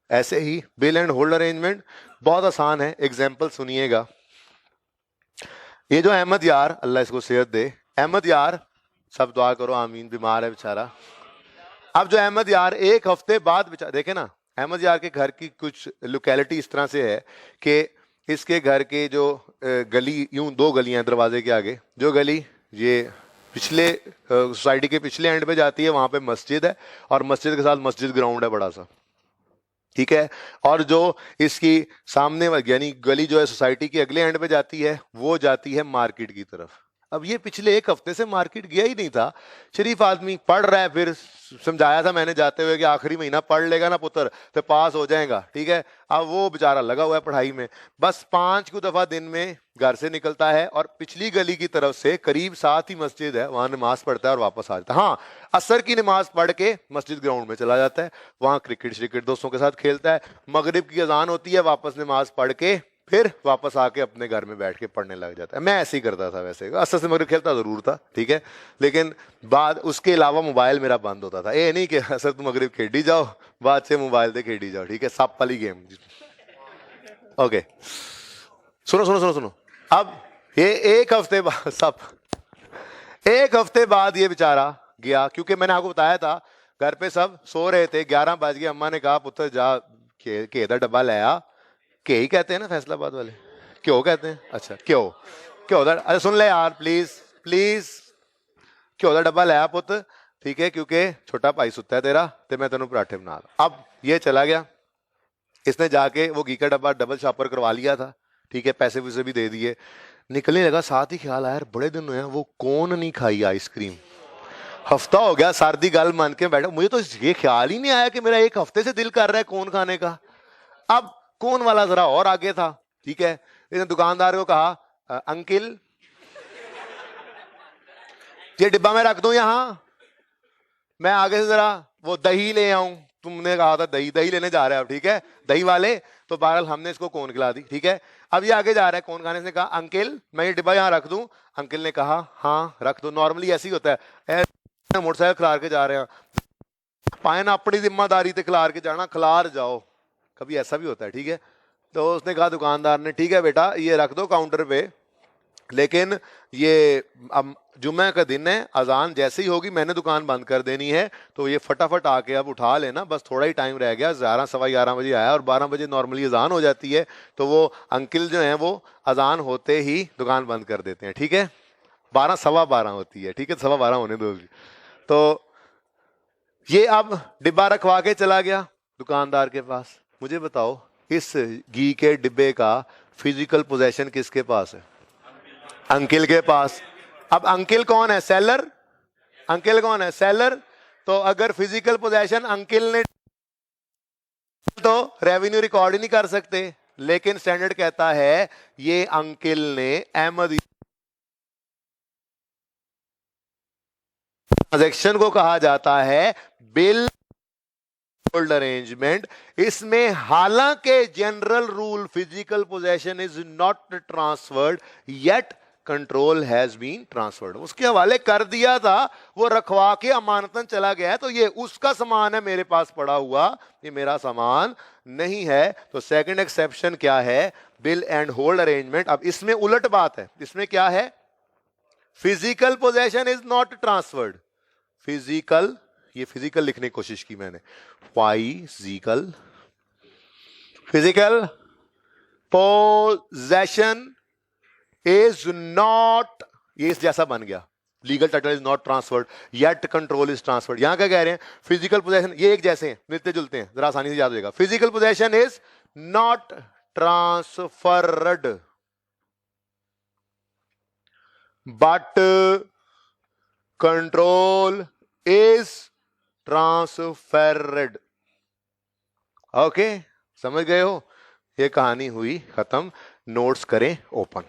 ऐसे ही बिल एंड होल्ड अरेंजमेंट बहुत आसान है। एग्जांपल सुनिएगा। ये जो अहमद यार, अल्लाह इसको सेहत दे, अहमद यार, सब दुआ करो आमीन, बीमार है बेचारा। अब जो अहमद यार एक हफ्ते बाद बेचारा, देखे ना, अहमद यार के घर की कुछ लोकेलिटी इस तरह से है कि इसके घर के जो गली, यूं दो गलियां दरवाजे के आगे, जो गली ये पिछले सोसाइटी के पिछले एंड पे जाती है, वहां पे मस्जिद है और मस्जिद के साथ मस्जिद ग्राउंड है बड़ा सा, ठीक है। और जो इसकी सामने यानी गली जो है सोसाइटी के अगले एंड पे जाती है, वो जाती है मार्केट की तरफ। अब ये पिछले एक हफ्ते से मार्केट गया ही नहीं था। शरीफ आदमी पढ़ रहा है, फिर समझाया था मैंने जाते हुए कि आखिरी महीना पढ़ लेगा ना पुत्र तो पास हो जाएगा, ठीक है। अब वो बेचारा लगा हुआ है पढ़ाई में, बस 5 को दफा दिन में घर से निकलता है और पिछली गली की तरफ से, करीब साथ ही मस्जिद है, वहां नमाज पढ़ता है और वापस आ जाता है। हाँ, असर की नमाज पढ़ के मस्जिद ग्राउंड में चला जाता है, वहां क्रिकेट दोस्तों के साथ खेलता है। मगरिब की अजान होती है, वापस नमाज पढ़ के फिर वापस आके अपने घर में बैठ के पढ़ने लग जाता है। मैं ऐसे ही करता था, वैसे असर से मगरिब खेलता जरूर था, ठीक है, लेकिन बाद उसके अलावा मोबाइल मेरा बंद होता था। ये नहीं कि असर तुम मगरिब खेडी जाओ, बाद से मोबाइल से खेडी जाओ, ठीक है, सप वाली गेम। ओके, सुनो सुनो सुनो सुनो। अब ये एक हफ्ते बाद, सब एक हफ्ते बाद ये बेचारा गया, क्योंकि मैंने आपको बताया था घर पे सब सो रहे थे, 11 बज गए। अम्मा ने कहा पुत्र जा के दा डब्बा ले आ। के ही कहते हैं ना फैसलाबाद वाले, क्यों कहते हैं? अच्छा क्यों, क्यों दा, अरे सुन ले यार प्लीज प्लीज, क्यों दा डब्बा ले आ पुत, ठीक है, क्योंकि छोटा भाई सुता है तेरा, तो मैं तेनों पराठे बना रहा। अब ये चला गया, इसने जाके वो घी का डब्बा डबल शॉपर करवा लिया था, ठीक है, पैसे वैसे भी दे दिए। निकलने लगा, साथ ही ख्याल आया यार बड़े दिन हुए हैं वो कौन नहीं खाई आइसक्रीम, हफ्ता हो गया सर्दी गल मान के बैठा, मुझे तो ये ख्याल ही नहीं आया कि मेरा एक हफ्ते से दिल कर रहा है कौन खाने का। अब कौन वाला जरा और आगे था, ठीक है, इसने दुकानदार को कहा अंकिल ये डिब्बा में रख दूं यहां, मैं आगे से जरा वो दही ले आऊं। तुमने कहा था दही, दही लेने जा रहे हो, ठीक है, दही वाले, तो बहरहाल हमने इसको कौन खिला दी, ठीक है। अब ये आगे जा रहा है कौन खाने, से कहा अंकिल मैं ये डिब्बा यहाँ रख दूं। अंकिल ने कहा हाँ रख दो। नॉर्मली ऐसे ही होता है, मोटरसाइकिल खिलार के जा रहे हैं, पाए ना अपनी जिम्मेदारी ते खिलार के जाना, खिलार जाओ, कभी ऐसा भी होता है, ठीक है। तो उसने कहा, दुकानदार ने, ठीक है बेटा ये रख दो काउंटर पे, लेकिन ये अब जुम्मे का दिन है, अजान जैसे ही होगी मैंने दुकान बंद कर देनी है, तो ये फटाफट आके अब उठा लेना, बस थोड़ा ही टाइम रह गया। 11 सवा 11 बजे आया और 12 बजे नॉर्मली अजान हो जाती है, तो वो अंकिल जो है वो अजान होते ही दुकान बंद कर देते हैं, ठीक है। 12 सवा 12 होती है, ठीक है, सवा 12 होने दो। तो ये अब डिब्बा रखवा के चला गया दुकानदार के पास। मुझे बताओ इस घी के डिब्बे का फिजिकल पोजेशन किसके पास है? अंकिल के पास। अब अंकिल कौन है? सेलर। अंकिल कौन है? सेलर। तो अगर फिजिकल पोजेशन अंकिल ने, तो रेवेन्यू रिकॉर्ड ही नहीं कर सकते, लेकिन स्टैंडर्ड कहता है ये अंकिल ने अहमद ट्रांजैक्शन को कहा जाता है बिल होल्ड अरेंजमेंट। इसमें हालांकि general rule physical possession is not transferred yet control has been transferred, उसके हवाले कर दिया था, वो रखवा के अमानतन चला गया है, तो ये उसका सामान है मेरे पास पड़ा हुआ, ये मेरा सामान नहीं है। तो सेकंड एक्सेप्शन क्या है? Bill and hold arrangement. अब इसमें उलट बात है, इसमें क्या है? Physical possession is not transferred. Physical, ये फिजिकल लिखने की कोशिश की मैंने, physical, physical possession is not, ये इस जैसा बन गया, legal title is not transferred yet control is transferred. यहां क्या कह रहे हैं? फिजिकल पोजेशन, ये एक जैसे हैं, मिलते जुलते हैं, जरा आसानी से याद हो जाएगा। Physical possession is not transferred but control is transferred. Okay, समझ गए हो? ये कहानी हुई खत्म। नोट्स करें ओपन।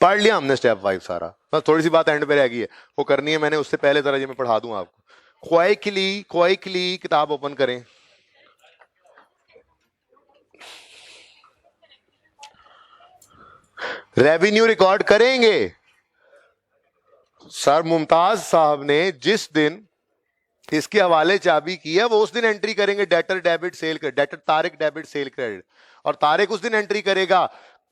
पढ़ लिया हमने स्टेप 5 सारा, बस थोड़ी सी बात एंड पे रह गई है, वो करनी है मैंने, उससे पहले जरा ये मैं पढ़ा दूं आपको। क्वाइकली किताब ओपन करें। रेवेन्यू रिकॉर्ड करेंगे। सर मुमताज साहब ने जिस दिन इसके हवाले चाबी की है वो उस दिन एंट्री करेंगे debtor debit sale credit, debtor Tariq debit sale credit, और तारिक उस दिन एंट्री करेगा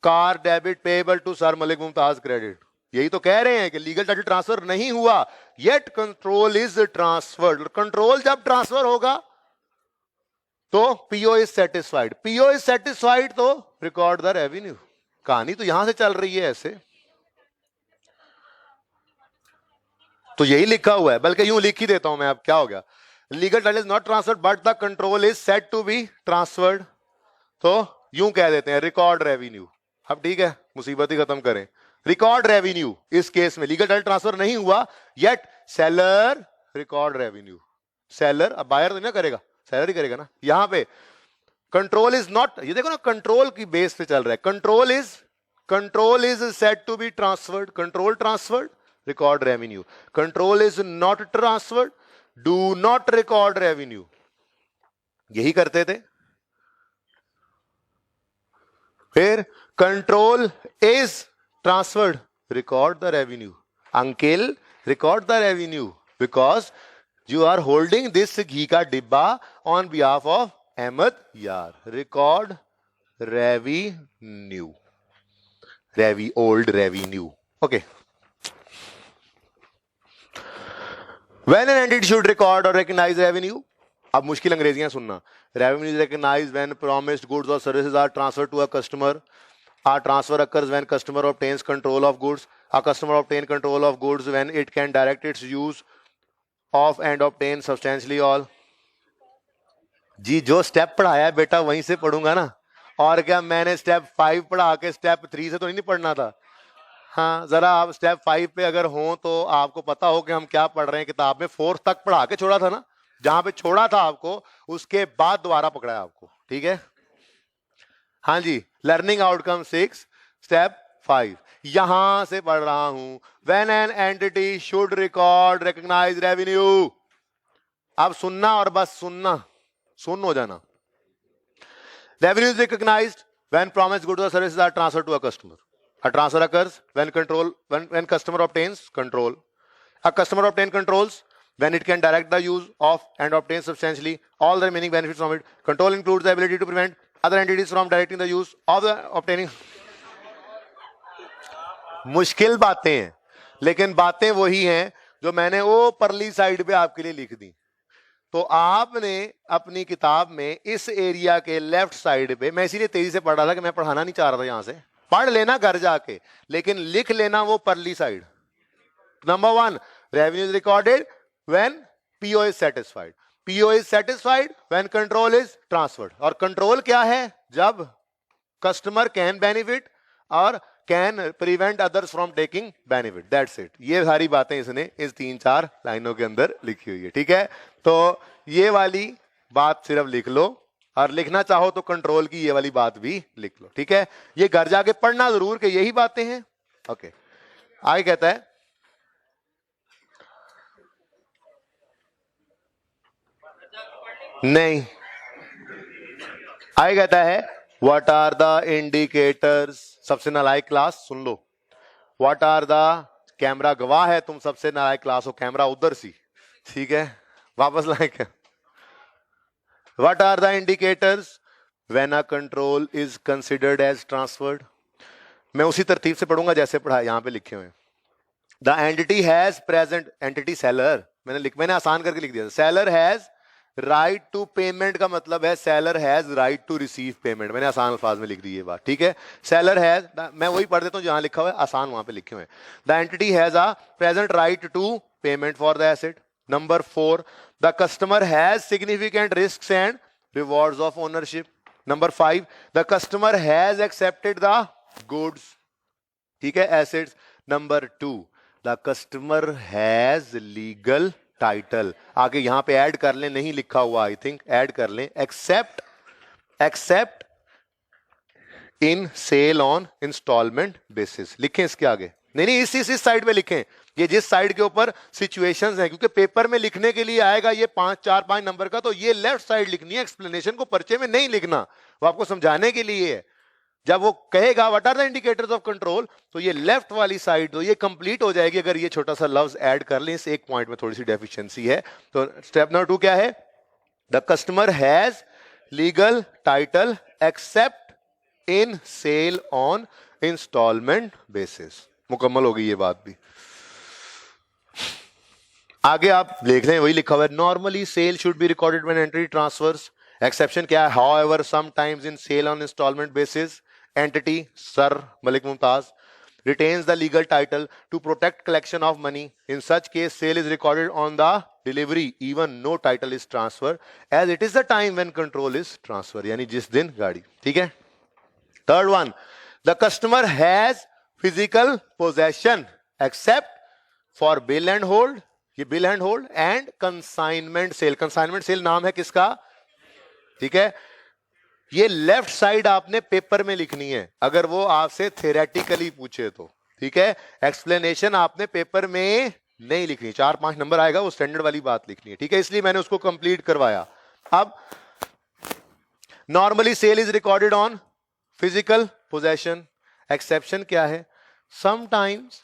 car debit payable to sir Malik Mumtaz credit. यही तो कह रहे हैं कि लीगल टाइटल ट्रांसफर नहीं हुआ, yet control is transferred. Control जब ट्रांसफर होगा तो PO is satisfied, PO is satisfied तो रिकॉर्ड द रेवेन्यू। कहानी तो यहां से चल रही है ऐसे, तो यही लिखा हुआ है, बल्कि यूं लिख ही देता हूं मैं। अब क्या हो गया, legal title is not transferred but the control is set to be transferred, तो यूं कह देते हैं रिकॉर्ड रेवेन्यू। अब ठीक है, मुसीबत ही खत्म करें। रिकॉर्ड रेवेन्यू इस केस में लीगल टाइटल ट्रांसफर नहीं हुआ, yet seller record revenue. Seller, अब बायर तो नहीं करेगा, सेलर ही करेगा ना। यहां पे कंट्रोल इज नॉट, ये देखो ना कंट्रोल की बेस पे चल रहा है। Control is set to be transferred, control transferred, record revenue. Control is not transferred, do not record revenue. यही करते थे। फिर control is transferred, record the revenue. Uncle record the revenue because you are holding this घी का डिब्बा on behalf of Ahmad यार। Record revenue, old revenue. Okay, when an entity should record or recognize revenue, अब मुश्किल अंग्रेजियां सुनना। Revenue is recognized when promised goods or services are transferred to a customer. A transfer occurs when customer obtains control of goods. A customer obtains control of goods when it can direct its use of and obtain substantially all. जी जो step पढ़ाया है बेटा वहीं से पढ़ूंगा ना, और क्या मैंने स्टेप 5 पढ़ा के स्टेप 3 से तो नहीं पढ़ना था। हाँ, जरा आप स्टेप 5 पे अगर हो तो आपको पता हो कि हम क्या पढ़ रहे हैं। किताब में 4 तक पढ़ा के छोड़ा था ना, जहां पे छोड़ा था आपको उसके बाद दोबारा पकड़ा है आपको, ठीक है। हाँ जी, लर्निंग आउटकम 6 स्टेप 5 यहां से पढ़ रहा हूं। When an entity should record recognise revenue. अब सुनना और बस सुनना, सुन हो जाना। Revenue is recognised when promised goods और services are transferred to a customer. A transfer occurs when customer obtains control. A customer obtains controls when it can direct the use of and obtain substantially all the remaining benefits from it. Control includes the ability to prevent other entities from directing the use of the obtaining. मुश्किल बातें हैं, लेकिन बातें वही हैं जो मैंने वो परली साइड पे आपके लिए लिख दी। तो आपने अपनी किताब में इस एरिया के लेफ्ट साइड पे, मैं इसीलिए तेजी से पढ़ रहा था कि मैं पढ़ाना नहीं चाह रहा था, यहां से पढ़ लेना घर जाके, लेकिन लिख लेना वो परली side. Number 1, revenue is recorded when PO is satisfied. PO is satisfied when control is transferred. और कंट्रोल क्या है? जब कस्टमर कैन बेनिफिट और can prevent others from taking benefit. That's it. ये सारी बातें इसने इस 3-4 लाइनों के अंदर लिखी हुई है, ठीक है। तो ये वाली बात सिर्फ लिख लो, और लिखना चाहो तो कंट्रोल की ये वाली बात भी लिख लो, ठीक है। ये घर जाके पढ़ना जरूर कि यही बातें हैं। ओके, आगे कहता है नहीं, आगे कहता है व्हाट आर द इंडिकेटर्स। सबसे नालायक क्लास सुन लो। व्हाट आर द, कैमरा गवाह है तुम सबसे नालायक क्लास हो, कैमरा उधर सी, ठीक है, वापस लाएं। What are the indicators when a control is considered as transferred? मैं उसी तरतीब से पढ़ूंगा जैसे पढ़ा यहां पे लिखे हुए। The entity has present, entity seller, मैंने आसान करके लिख दिया। Seller has right to payment का मतलब है seller has right to receive payment। मैंने आसान अल्फाज में लिख दी ये बात, ठीक है। Seller has, मैं वही पढ़ देता हूं जहां लिखा हुआ है, आसान वहां पे लिखे हुए। The entity has a present right to payment for the asset. Number 4, the customer has significant risks and rewards of ownership. Number 5, the customer has accepted the goods, ठीक है, assets. Number 2, the customer has legal title. आगे यहां पे add कर लें, नहीं लिखा हुआ, आई थिंक ऐड कर लें, except in sale on instalment basis. लिखें इसके आगे, नहीं इस साइड पे लिखें, ये जिस साइड के ऊपर सिचुएशंस है, क्योंकि पेपर में लिखने के लिए आएगा ये 5 नंबर का, तो ये लेफ्ट साइड लिखनी है, एक्सप्लेनेशन को पर्चे में नहीं लिखना, वो आपको समझाने के लिए है। जब वो कहेगा what are the indicators of control, तो ये लेफ्ट वाली साइड तो ये कंप्लीट हो जाएगी अगर ये छोटा सा लफ्ज ऐड कर लें। इस एक पॉइंट में थोड़ी सी डेफिशिएंसी है। तो स्टेप नंबर 2 क्या है? The customer has legal title except in sale on instalment basis. मुकम्मल हो गई ये बात भी। आगे आप देख रहे हैं वही लिखा हुआ है, normally sale should be recorded when entity transfers. Exception क्या है? However sometimes in sale on instalment basis entity sir Malik Mumtaz retains the legal title to protect collection of money. In such case, sale is recorded on the delivery even no title is transferred, as it is the time when control is transferred, यानी जिस दिन गाड़ी। ठीक है। Third one, the customer has physical possession except for bill and hold, ये bill and hold and consignment sale। consignment sale नाम है किसका? ठीक है। ये लेफ्ट साइड आपने पेपर में लिखनी है अगर वो आपसे थ्योरेटिकली पूछे तो। ठीक है। एक्सप्लेनेशन आपने पेपर में नहीं लिखनी, 4-5 नंबर आएगा वो स्टैंडर्ड वाली बात लिखनी है। ठीक है, इसलिए मैंने उसको कंप्लीट करवाया। अब normally sale is recorded on physical possession. Exception क्या है? Sometimes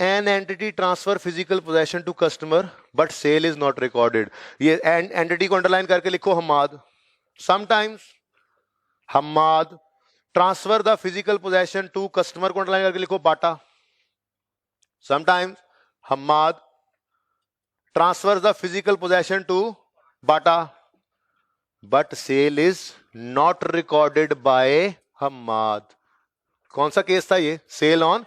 an entity transfer physical possession to customer but sale is not recorded. ये एंटिटी को अंडरलाइन करके लिखो, Hammad. Sometimes Hammad transfer the physical possession to customer को underline करके लिखो, Bata. Sometimes Hammad transfer the physical possession to Bata but sale is not recorded by Hammad. कौन सा case था ये? Sale on.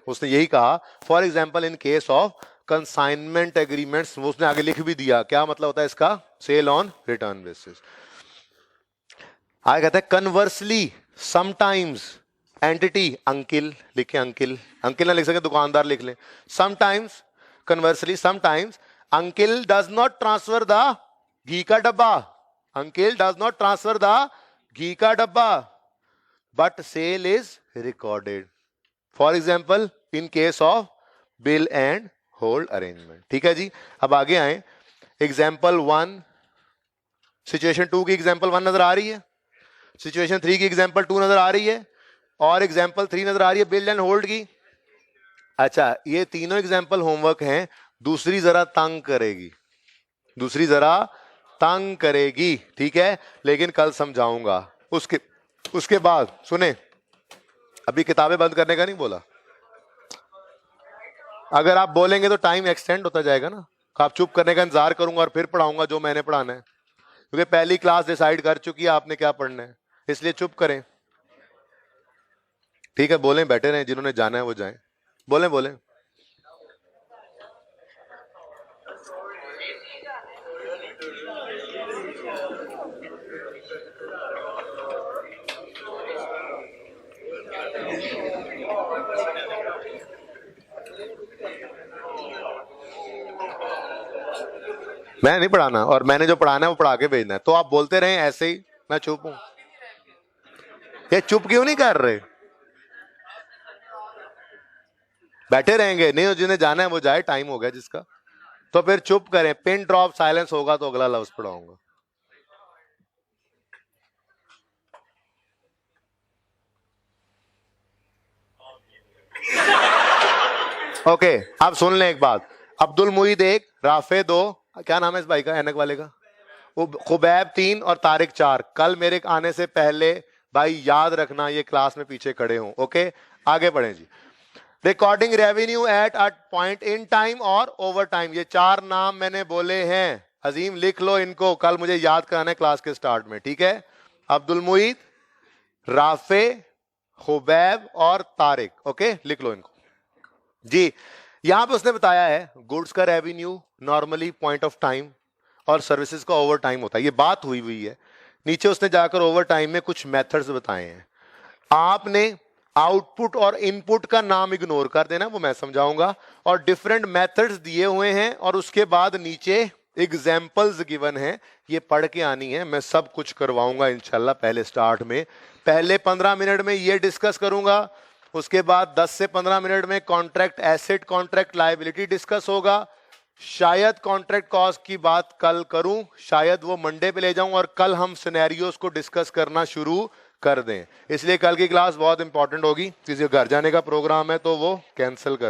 उसने यही कहा, for example in case of consignment agreements, उसने आगे लिख भी दिया क्या मतलब होता है इसका? Sale on return basis. आगे कहता है कन्वर्सली समटाइम्स एंटिटी अंकिल, लिखे अंकिल, अंकिल ना लिख सके दुकानदार लिख ले। Sometimes conversely sometimes uncle does not transfer the घी का डब्बा, uncle does not transfer the घी का डब्बा but sale is recorded, for example in case of bill and hold arrangement. ठीक है जी। अब आगे आए, एग्जाम्पल 1, सिचुएशन 2 की एग्जाम्पल 1 नजर आ रही है, सिचुएशन 3 की एग्जाम्पल 2 नजर आ रही है और एग्जाम्पल 3 नजर आ रही है बिल्ड एंड होल्ड की। अच्छा, ये तीनों एग्जाम्पल होमवर्क हैं। दूसरी जरा तंग करेगी, दूसरी जरा तंग करेगी। ठीक है, लेकिन कल समझाऊंगा। उसके बाद सुने, अभी किताबें बंद करने का नहीं बोला। अगर आप बोलेंगे तो टाइम एक्सटेंड होता जाएगा ना। आप चुप करने का इंतजार करूंगा और फिर पढ़ाऊंगा जो मैंने पढ़ाना है, क्योंकि पहली क्लास डिसाइड कर चुकी है आपने क्या पढ़ना है, इसलिए चुप करें। ठीक है, बोलें, बैठे रहें, जिन्होंने जाना है वो जाएं। बोलें बोलें। मैं नहीं पढ़ाना, और मैंने जो पढ़ाना है वो पढ़ा के भेजना है। तो आप बोलते रहें ऐसे ही, मैं चुप हूं। ये चुप क्यों नहीं कर रहे? बैठे रहेंगे? नहीं, जिन्हें जाना है वो जाए, टाइम हो गया जिसका। तो फिर चुप करें, पिन ड्रॉप साइलेंस होगा तो अगला लफ्ज पढ़ाऊंगा। ओके, अब सुन लें एक बात। अब्दुल मुईद 1, राफे 2, क्या नाम है इस भाई का, ऐनक वाले का, खुबैब 3 और तारिक 4। कल मेरे आने से पहले भाई याद रखना ये क्लास में पीछे खड़े हों। ओके, आगे बढ़ें जी। Recording revenue at a point in time और ओवर टाइम, ये 4 नाम मैंने बोले हैं। अजीम लिख लो इनको, कल मुझे याद कराना है क्लास के स्टार्ट में। ठीक है, अब्दुल मुईद, राफे, खुबैब और तारिक। ओके, लिख लो इनको जी। यहां पे उसने बताया है गुड्स का revenue normally point of time और सर्विसेज का ओवर टाइम होता है, ये बात हुई है। नीचे उसने जाकर ओवर टाइम में कुछ मेथड्स बताए हैं। आपने आउटपुट और इनपुट का नाम इग्नोर कर देना, वो मैं समझाऊंगा, और डिफरेंट मेथड्स दिए हुए हैं और उसके बाद नीचे एग्जाम्पल्स गिवन है, ये पढ़ के आनी है। मैं सब कुछ करवाऊंगा इंशाल्लाह पहले स्टार्ट में। पहले 15 मिनट में ये डिस्कस करूंगा, उसके बाद 10 से 15 मिनट में contract asset contract liability discuss होगा। शायद कॉन्ट्रैक्ट कॉस्ट की बात कल करूं, शायद वो मंडे पे ले जाऊं और कल हम सिनेरियोस को डिस्कस करना शुरू कर दें। इसलिए कल की क्लास बहुत इंपॉर्टेंट होगी। किसी घर जाने का प्रोग्राम है तो वो कैंसिल कर